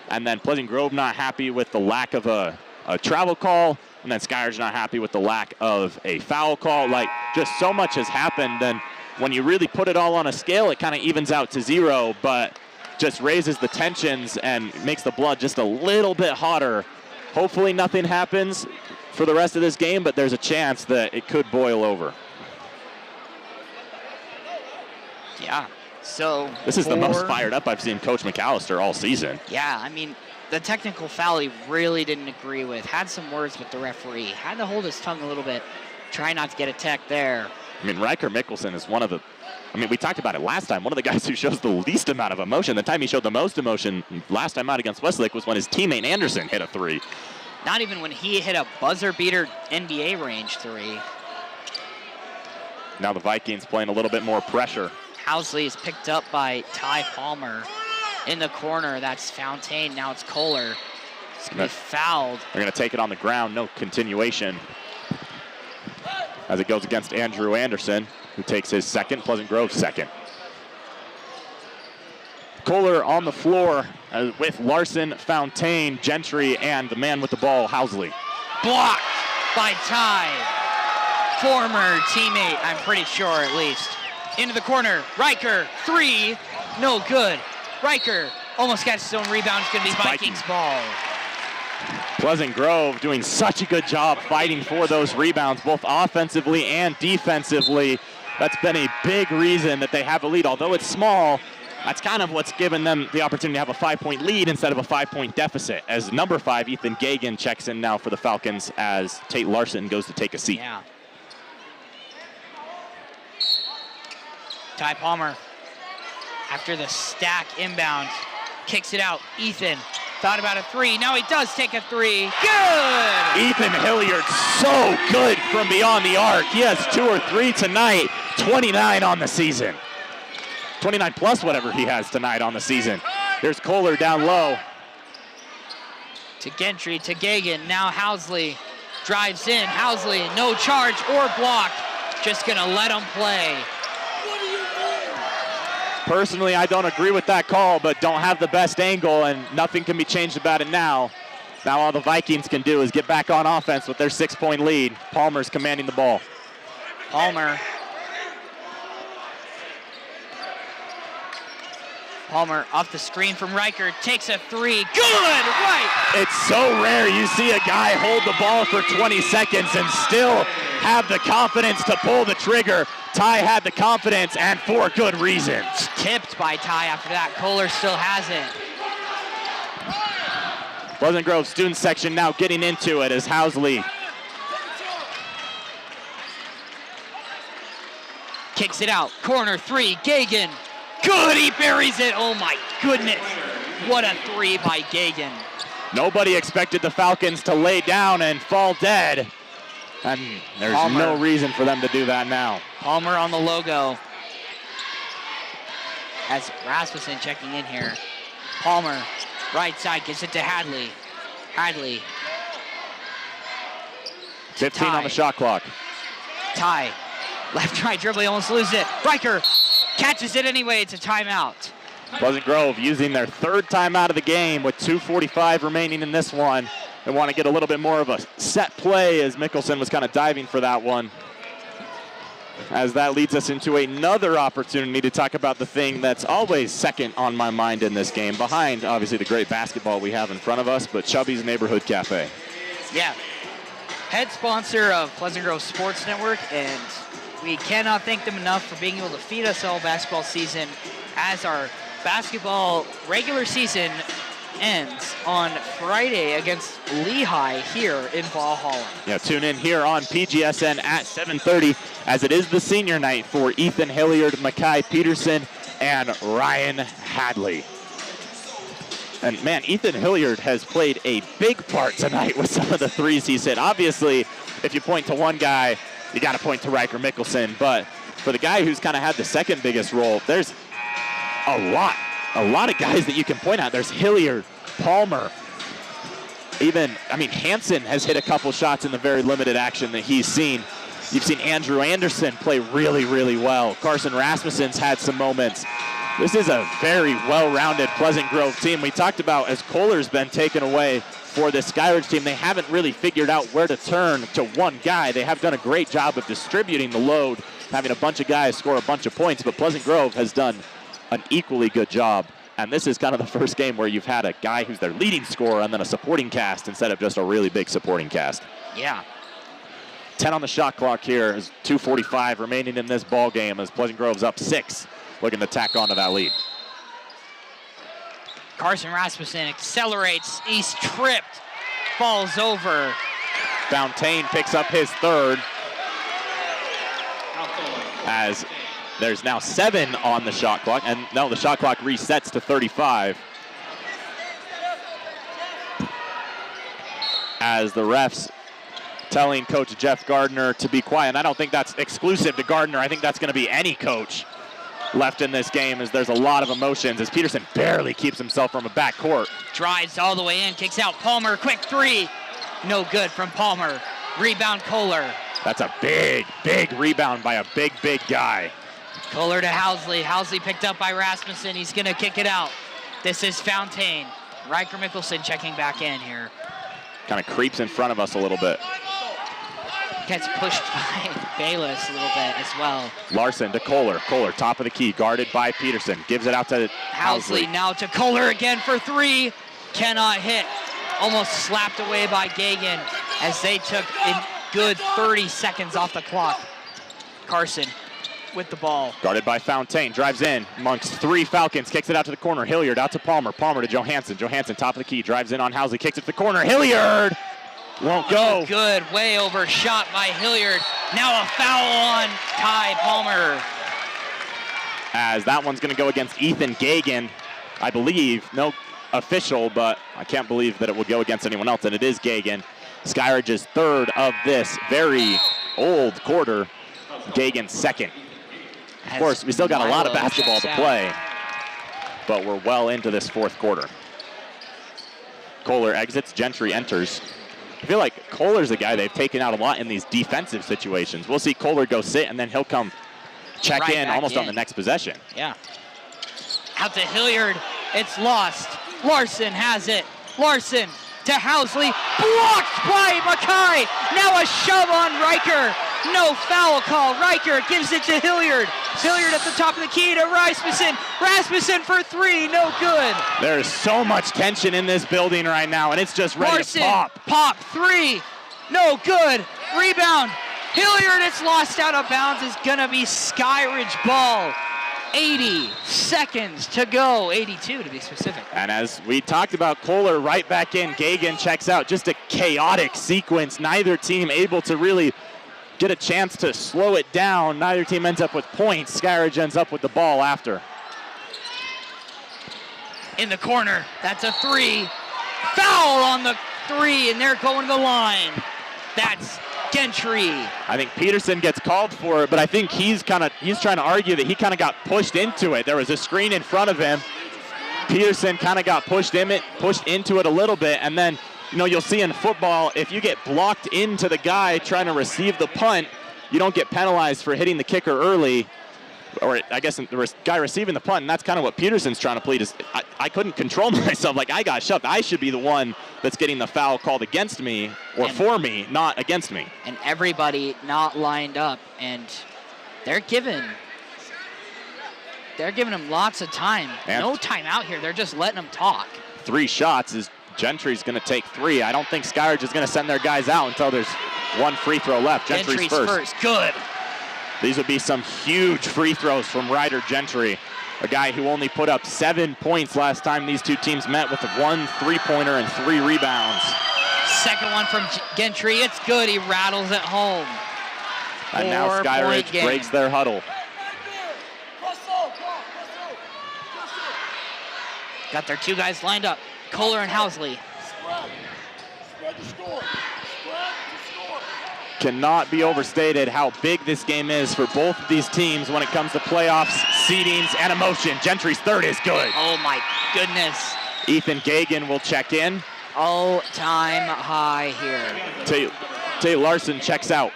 And then Pleasant Grove not happy with the lack of a travel call, and then Skyridge not happy with the lack of a foul call. Just so much has happened, and when you really put it all on a scale, it kind of evens out to 0, but just raises the tensions and makes the blood just a little bit hotter. Hopefully nothing happens for the rest of this game, but there's a chance that it could boil over. Yeah, so this is the most fired up I've seen Coach McAllister all season. Yeah, the technical foul he really didn't agree with. Had some words with the referee. Had to hold his tongue a little bit. Try not to get a tech there. Riker Mickelson is one of the, we talked about it last time, one of the guys who shows the least amount of emotion. The time he showed the most emotion last time out against Westlake was when his teammate Anderson hit a 3. Not even when he hit a buzzer beater NBA range 3. Now the Vikings playing a little bit more pressure. Housley is picked up by Ty Palmer. In the corner, that's Fontaine. Now it's Kohler. It's going to be fouled. They're going to take it on the ground. No continuation. As it goes against Andrew Anderson, who takes his second, Pleasant Grove second. Kohler on the floor with Larson, Fontaine, Gentry, and the man with the ball, Housley. Blocked by Ty. Former teammate, I'm pretty sure at least. Into the corner, Riker, 3, no good. Riker almost gets his own rebound. It's going to be Vikings ball. Pleasant Grove doing such a good job fighting for those rebounds, both offensively and defensively. That's been a big reason that they have a lead. Although it's small, that's kind of what's given them the opportunity to have a 5-point lead instead of a 5-point deficit. As number 5, Ethan Gagan checks in now for the Falcons as Tate Larson goes to take a seat. Yeah. Ty Palmer, after the stack inbound, kicks it out. Ethan Thought about a three. Now he does take a three. Good! Ethan Hilliard, so good from beyond the arc. He has 2 or 3 tonight, 29 on the season. 29 plus whatever he has tonight on the season. Here's Kohler down low. To Gentry, to Gagan. Now Housley drives in. Housley, no charge or block. Just gonna let him play. Personally, I don't agree with that call, but don't have the best angle, and nothing can be changed about it now. Now all the Vikings can do is get back on offense with their 6-point lead. Palmer's commanding the ball. Palmer off the screen from Riker, takes a three. Good, right. It's so rare you see a guy hold the ball for 20 seconds and still have the confidence to pull the trigger. Ty had the confidence, and for good reasons. Tipped by Ty after that. Kohler still has it. Pleasant Grove student section now getting into it as Housley kicks it out. Corner three, Gagan. Good, he buries it. Oh my goodness. What a three by Gagan. Nobody expected the Falcons to lay down and fall dead. And there's Palmer. no reason for them to do that now. Palmer on the logo. As Rasmussen checking in here. Palmer, right side, gives it to Hadley. Hadley. 15 Ty. on the shot clock. Ty. Left right dribbling, almost loses it. Riker catches it anyway. It's a timeout. Pleasant Grove using their 3rd timeout of the game with 2:45 remaining in this one. They want to get a little bit more of a set play as Mickelson was kind of diving for that one. As that leads us into another opportunity to talk about the thing that's always second on my mind in this game, behind obviously the great basketball we have in front of us, but Chubby's Neighborhood Cafe. Yeah. Head sponsor of Pleasant Grove Sports Network, and we cannot thank them enough for being able to feed us all basketball season as our basketball regular season ends on Friday against Lehigh here in Valhalla. Yeah, tune in here on PGSN at 7:30 as it is the senior night for Ethan Hilliard, Makai Peterson, and Ryan Hadley. And man, Ethan Hilliard has played a big part tonight with some of the threes he's hit. Obviously, if you point to one guy, you got to point to Riker Mickelson. But for the guy who's kind of had the second biggest role, there's a lot of guys that you can point out. There's Hilliard, Palmer, Hansen has hit a couple shots in the very limited action that he's seen. You've seen Andrew Anderson play really, really well. Carson Rasmussen's had some moments. This is a very well-rounded Pleasant Grove team. We talked about as Kohler's been taken away for this Skyridge team, they haven't really figured out where to turn to one guy. They have done a great job of distributing the load, having a bunch of guys score a bunch of points, but Pleasant Grove has done an equally good job. And this is kind of the first game where you've had a guy who's their leading scorer and then a supporting cast instead of just a really big supporting cast. Yeah. 10 on the shot clock here. 2:45 remaining in this ball game as Pleasant Grove's up 6, looking to tack onto that lead. Carson Rasmussen accelerates. He's tripped. Falls over. Fountain picks up his 3rd. As there's now 7 on the shot clock. And no, the shot clock resets to 35. As the refs telling Coach Jeff Gardner to be quiet. And I don't think that's exclusive to Gardner. I think that's going to be any coach left in this game, as there's a lot of emotions as Peterson barely keeps himself from a backcourt. Drives all the way in, kicks out Palmer, quick three. No good from Palmer. Rebound Kohler. That's a big, big rebound by a big, big guy. Kohler to Housley. Housley picked up by Rasmussen. He's going to kick it out. This is Fountain. Riker Mickelson checking back in here. Kind of creeps in front of us a little bit. Gets pushed by Bayless a little bit as well. Larson to Kohler. Kohler, top of the key, guarded by Peterson. Gives it out to Housley. Now to Kohler again for 3. Cannot hit. Almost slapped away by Gagan as they took a good 30 seconds off the clock. Carson with the ball. Guarded by Fountain. Drives in amongst 3 Falcons. Kicks it out to the corner. Hilliard out to Palmer. Palmer to Johansson. Johansson, top of the key. Drives in on Housley. Kicks it to the corner. Hilliard! Won't go. Good, way overshot by Hilliard. Now a foul on Ty Palmer. As that one's going to go against Ethan Gagan, I believe. No, official, but I can't believe that it would go against anyone else, and it is Gagan. Skyridge's third of this very old quarter. Gagan's second. Of course, we still got a lot of basketball to play, but we're well into this fourth quarter. Kohler exits, Gentry enters. I feel like Kohler's a guy they've taken out a lot in these defensive situations. We'll see Kohler go sit, and then he'll come check right in almost on the next possession. Yeah. Out to Hilliard. It's lost. Larson has it. Larson to Housley. Blocked by Mackay. Now a shove on Riker. No foul call. Riker gives it to Hilliard. Hilliard at the top of the key to Rasmussen. Rasmussen for three. No good. There's so much tension in this building right now, and it's just ready Larson, to pop. Pop. Three. No good. Rebound. Hilliard, it's lost out of bounds. It's going to be Skyridge ball. 80 seconds to go. 82 to be specific. And as we talked about, Kohler right back in. Gagan checks out. Just a chaotic sequence. Neither team able to really get a chance to slow it down. Neither team ends up with points. Skyridge ends up with the ball after. In the corner. That's a three. Foul on the three, and they're going to the line. That's Gentry. I think Peterson gets called for it, but I think he's trying to argue that he kind of got pushed into it. There was a screen in front of him. Peterson kind of got pushed into it a little bit, and then you'll see in football, if you get blocked into the guy trying to receive the punt, you don't get penalized for hitting the kicker early, or I guess the guy receiving the punt, and that's kind of what Peterson's trying to plead. Is I couldn't control myself. Like, I got shoved. I should be the one that's getting the foul called against me or for me, not against me. And everybody not lined up, and they're giving him lots of time. And no timeout here. They're just letting him talk. 3 shots is Gentry's going to take 3. I don't think Skyridge is going to send their guys out until there's 1 free throw left. Gentry's first. Good. These would be some huge free throws from Ryder Gentry, a guy who only put up 7 points last time these two teams met, with 1 3-pointer and 3 rebounds. Second one from Gentry. It's good. He rattles it home. And now Skyridge breaks their huddle. Got their 2 guys lined up. Kohler and Housley. Spread the score. Cannot be overstated how big this game is for both of these teams when it comes to playoffs, seedings, and emotion. Gentry's third is good. Oh my goodness. Ethan Gagan will check in. All-time high here. Tate Larson checks out.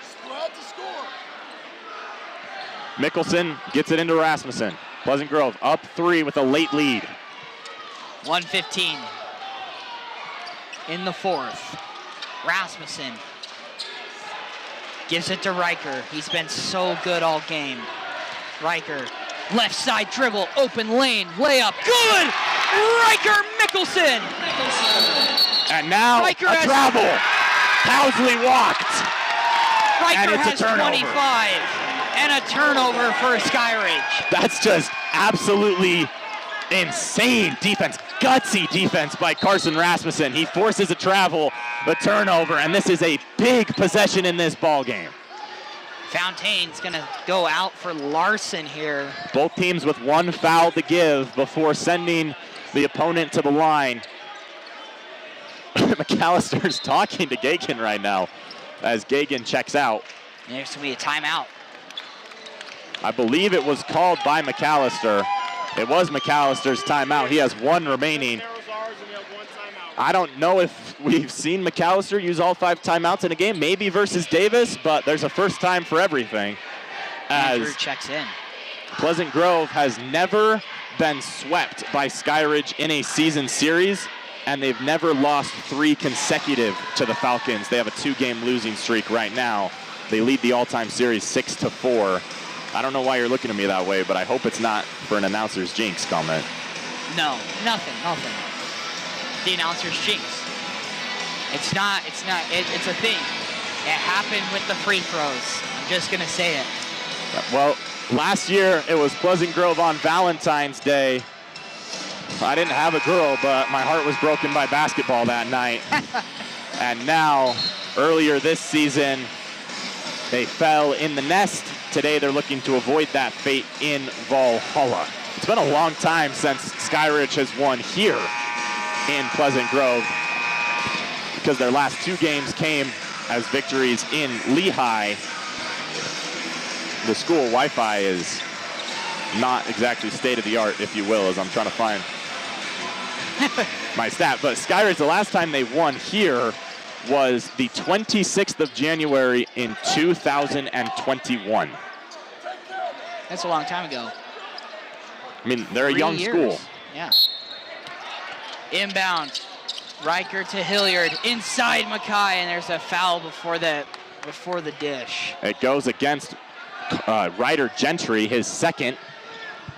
Spread the score. Mickelson gets it into Rasmussen. Pleasant Grove up 3 with a late lead. 1:15 in the fourth. Rasmussen gives it to Riker. He's been so good all game. Riker, left side dribble, open lane, layup, good! Riker Mickelson! And now Riker a travel. Housley walked. Riker and it's has a turnover. 25 and a turnover for Skyridge. That's just absolutely insane defense, gutsy defense by Carson Rasmussen. He forces a travel, the turnover, and this is a big possession in this ball game. Fontaine's gonna go out for Larson here. Both teams with 1 foul to give before sending the opponent to the line. McAllister's talking to Gagan right now as Gagan checks out. And there's gonna be a timeout. I believe it was called by McAllister. It was McAllister's timeout. He has 1 remaining. I don't know if we've seen McAllister use all 5 timeouts in a game, maybe versus Davis, but there's a first time for everything. Andrew As checks in. Pleasant Grove has never been swept by Skyridge in a season series, and they've never lost 3 consecutive to the Falcons. They have a 2-game losing streak right now. They lead the all-time series 6-4. I don't know why you're looking at me that way, but I hope it's not for an announcer's jinx comment. No, nothing. The announcer's jinx. It's a thing. It happened with the free throws. I'm just gonna say it. Well, last year it was Pleasant Grove on Valentine's Day. I didn't have a girl, but my heart was broken by basketball that night. And now, earlier this season, they fell in the nest today they're looking to avoid that fate in Valhalla. It's been a long time since Skyridge has won here in Pleasant Grove because their last 2 games came as victories in Lehigh. The school Wi-Fi is not exactly state-of-the-art, if you will, as I'm trying to find my stat. But Skyridge, the last time they won here was the 26th of January in 2021. That's a long time ago. I mean, they're a 3 young years. school. Yeah. Inbound. Riker to Hilliard. Inside Mackay, and there's a foul before the dish. It goes against Ryder Gentry, his second.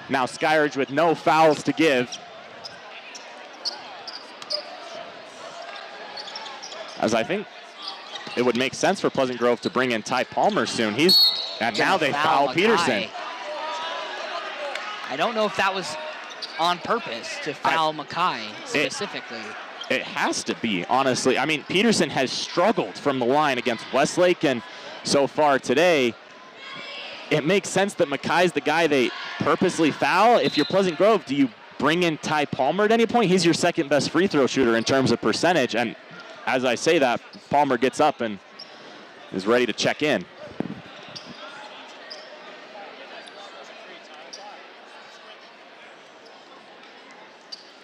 Now Skyridge with no fouls to give. As I think it would make sense for Pleasant Grove to bring in Ty Palmer soon. And now they foul Peterson. I don't know if that was on purpose to foul Mackay specifically. It has to be, honestly. I mean, Peterson has struggled from the line against Westlake, and so far today, it makes sense that Mackay's the guy they purposely foul. If you're Pleasant Grove, do you bring in Ty Palmer at any point? He's your second best free throw shooter in terms of percentage, and as I say that, Palmer gets up and is ready to check in.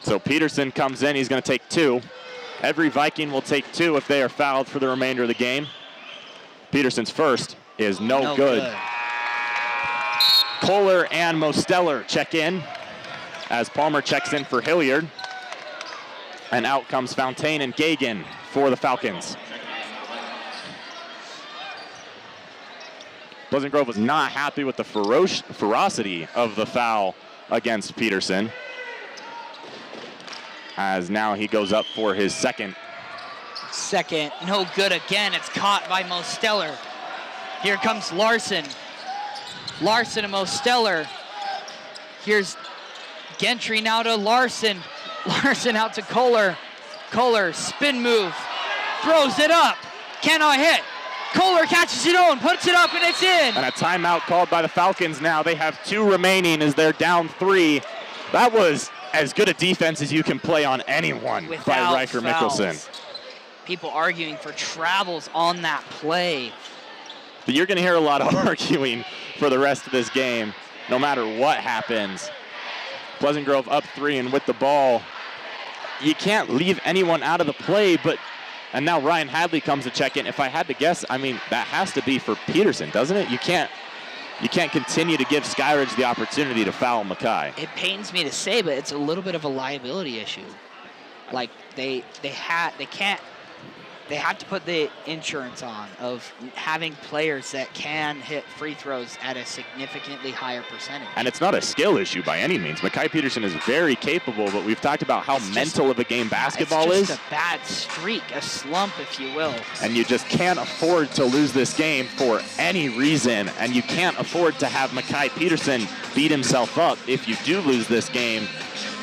So Peterson comes in, he's going to take 2. Every Viking will take 2 if they are fouled for the remainder of the game. Peterson's first is no good. Kohler and Mosteller check in as Palmer checks in for Hilliard. And out comes Fontaine and Gagan for the Falcons. Pleasant Grove was not happy with the ferocity of the foul against Peterson, as now he goes up for his second. Second, no good again. It's caught by Mosteller. Here comes Larson. Larson and Mosteller. Here's Gentry now to Larson. Larson out to Kohler. Kohler, spin move, throws it up, cannot hit. Kohler catches it on, puts it up, and it's in. And a timeout called by the Falcons now. They have 2 remaining as they're down 3. That was as good a defense as you can play on anyone by Riker Mickelson. People arguing for travels on that play. But you're going to hear a lot of arguing for the rest of this game, no matter what happens. Pleasant Grove up 3 and with the ball. You can't leave anyone out of the play, and now Ryan Hadley comes to check in. If I had to guess, I mean, that has to be for Peterson, doesn't it? You can't continue to give Skyridge the opportunity to foul Mackay. It pains me to say, but it's a little bit of a liability issue. Like they have to put the insurance on of having players that can hit free throws at a significantly higher percentage. And it's not a skill issue by any means. Mackay Peterson is very capable, but we've talked about how mental of a game basketball is. It's just a bad streak, a slump, if you will. And you just can't afford to lose this game for any reason. And you can't afford to have Mackay Peterson beat himself up if you do lose this game,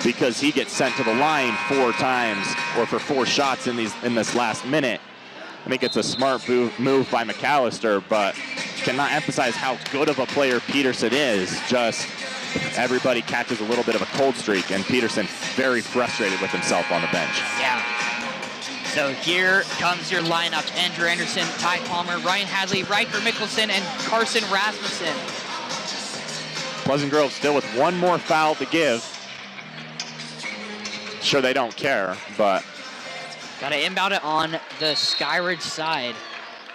because he gets sent to the line 4 times or for 4 shots in this last minute. I think it's a smart move by McAllister, but cannot emphasize how good of a player Peterson is. Just everybody catches a little bit of a cold streak, and Peterson very frustrated with himself on the bench. Yeah. So here comes your lineup. Andrew Anderson, Ty Palmer, Ryan Hadley, Riker Mickelson, and Carson Rasmussen. Pleasant Grove still with 1 more foul to give. Sure, they don't care, but got to inbound it on the Skyridge side.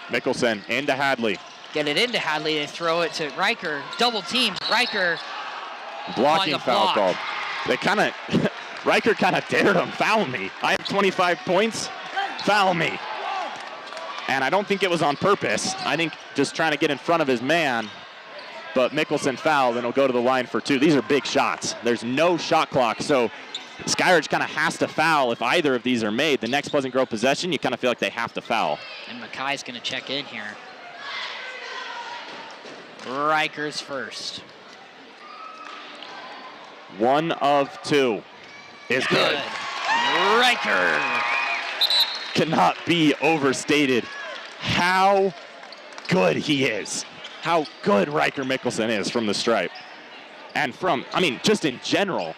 Mickelson into Hadley. Get it into Hadley and throw it to Riker. Double team. Riker. Blocking foul called. They Riker kind of dared him. Foul me. I have 25 points. Foul me. And I don't think it was on purpose. I think just trying to get in front of his man. But Mickelson fouled, and he'll go to the line for 2. These are big shots. There's no shot clock, so Skyridge kind of has to foul if either of these are made. The next Pleasant Grove possession, you kind of feel like they have to foul. And Mackay's going to check in here. Riker's first. 1 of 2 is good. Riker. Cannot be overstated how good he is. how good Riker Mickelson is from the stripe. And from, I mean, just in general,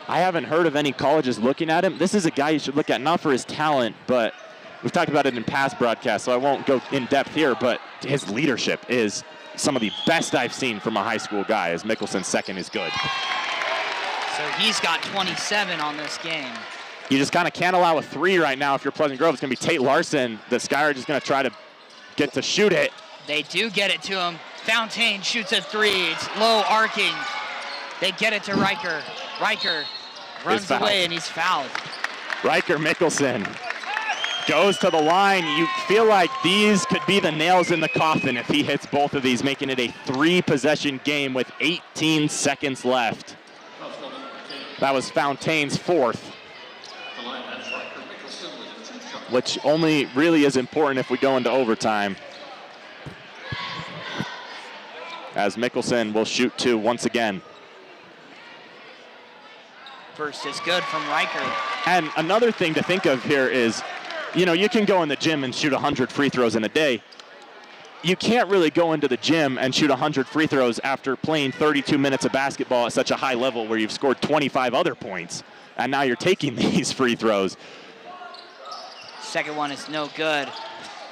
I haven't heard of any colleges looking at him. This is a guy you should look at, not for his talent, but we've talked about it in past broadcasts, so I won't go in depth here, but his leadership is some of the best I've seen from a high school guy, as Mickelson's second is good. So he's got 27 on this game. You just kind of can't allow a 3 right now if you're Pleasant Grove. It's going to be Tate Larson that Skyridge is going to try to get to shoot it. They do get it to him. Fontaine shoots a 3. It's low arcing. They get it to Riker. Riker runs away and he's fouled. Riker Mickelson goes to the line. You feel like these could be the nails in the coffin if he hits both of these, making it a 3-possession game with 18 seconds left. That was Fontaine's 4th, which only really is important if we go into overtime, as Mickelson will shoot 2 once again. First is good from Riker. And another thing to think of here is, you know, you can go in the gym and shoot 100 free throws in a day. You can't really go into the gym and shoot 100 free throws after playing 32 minutes of basketball at such a high level where you've scored 25 other points, and now you're taking these free throws. Second one is no good.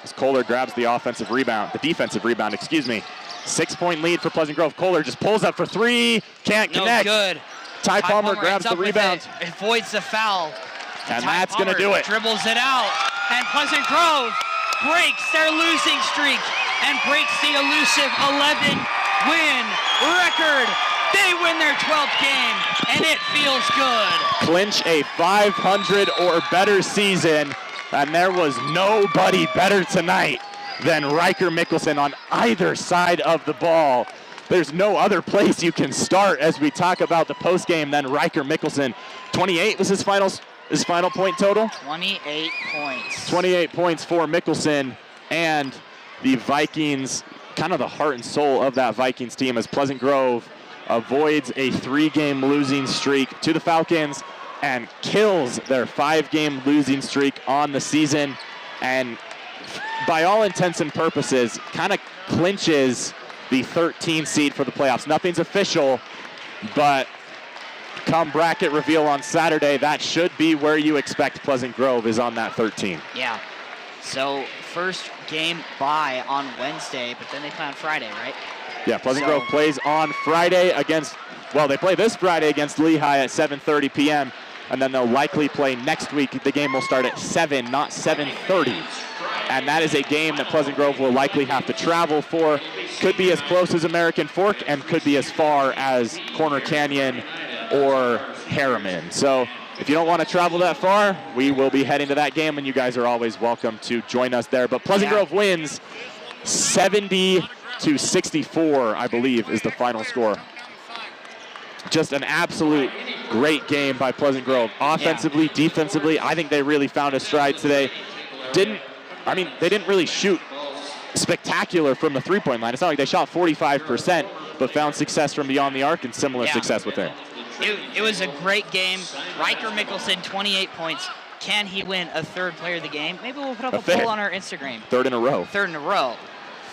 As Kohler grabs the defensive rebound, 6-point lead for Pleasant Grove. Kohler just pulls up for 3, can't connect. No good. Ty Palmer grabs the rebound. It avoids the foul. And Ty that's going to Palmer do it. Dribbles it out. And Pleasant Grove breaks their losing streak and breaks the elusive 11-win record. They win their 12th game, and it feels good. Clinch a 500 or better season, and there was nobody better tonight than Riker Mickelson on either side of the ball. There's no other place you can start as we talk about the postgame than Riker Mickelson. 28 was his final point total. 28 points. 28 points for Mickelson, and the Vikings, kind of the heart and soul of that Vikings team, as Pleasant Grove avoids a 3-game losing streak to the Falcons and kills their 5-game losing streak on the season, and by all intents and purposes kind of clinches the 13 seed for the playoffs. Nothing's official, but come bracket reveal on Saturday, that should be where you expect Pleasant Grove is on that 13. Yeah. So first game bye on Wednesday, but then they play on Friday, right? Yeah, Pleasant Grove plays on Friday against, well, they play this Friday against Lehigh at 7:30 p.m., and then they'll likely play next week. The game will start at 7, not 7:30. And that is a game that Pleasant Grove will likely have to travel for. Could be as close as American Fork and could be as far as Corner Canyon or Harriman. So if you don't want to travel that far, we will be heading to that game, and you guys are always welcome to join us there. But Pleasant Grove wins 70-64, I believe, is the final score. Just an absolute great game by Pleasant Grove. Offensively, defensively, I think they really found a stride today. They didn't really shoot spectacular from the three-point line. It's not like they shot 45%, but found success from beyond the arc and similar success within. It was a great game. Riker Mickelson, 28 points. Can he win a 3rd player of the game? Maybe we'll put up a poll on our Instagram. 3rd in a row. 3rd in a row.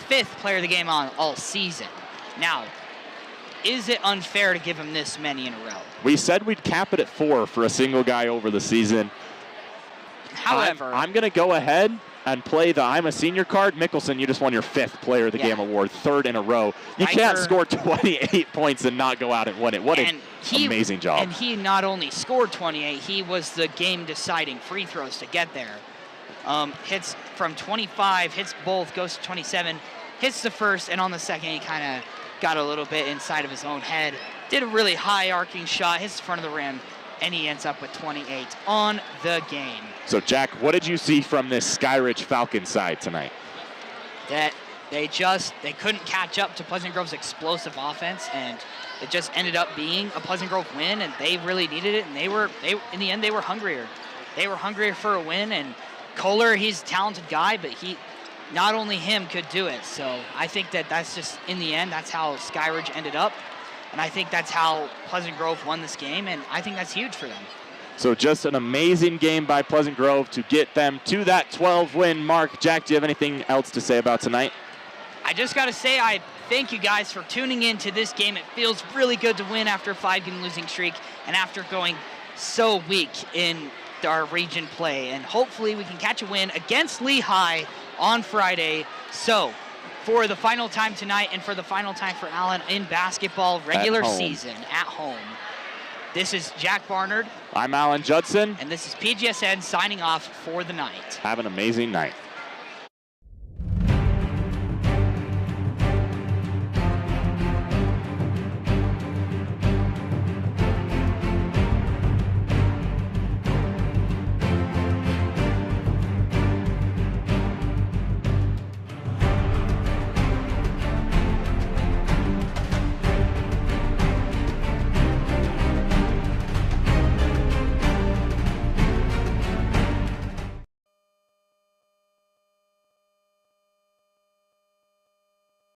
5th player of the game on all season. Now, is it unfair to give him this many in a row? We said we'd cap it at 4 for a single guy over the season. However, I'm going to go ahead and play the I'm a senior card. Mickelson, you just won your 5th player of the game award, 3rd in a row. You can't score 28 points and not go out and win it. What an amazing job. And he not only scored 28, he was the game-deciding free throws to get there. Hits from 25, hits both, goes to 27, hits the first, and on the second, he kind of got a little bit inside of his own head. Did a really high arcing shot, hits the front of the rim, and he ends up with 28 on the game. So, Jack, what did you see from this Skyridge Falcons side tonight? That they couldn't catch up to Pleasant Grove's explosive offense, and it just ended up being a Pleasant Grove win, and they really needed it, and they in the end, they were hungrier. They were hungrier for a win, and Kohler, he's a talented guy, but not only him could do it. So I think that's just, in the end, that's how Skyridge ended up. And I think that's how Pleasant Grove won this game, and I think that's huge for them. So just an amazing game by Pleasant Grove to get them to that 12-win mark. Jack, do you have anything else to say about tonight? I just got to say, I thank you guys for tuning in to this game. It feels really good to win after a 5-game losing streak and after going so weak in our region play. And hopefully we can catch a win against Lehigh on Friday. So for the final time tonight and for the final time for Allen in basketball regular season at home, this is Jack Barnard. I'm Alan Judson. And this is PGSN signing off for the night. Have an amazing night.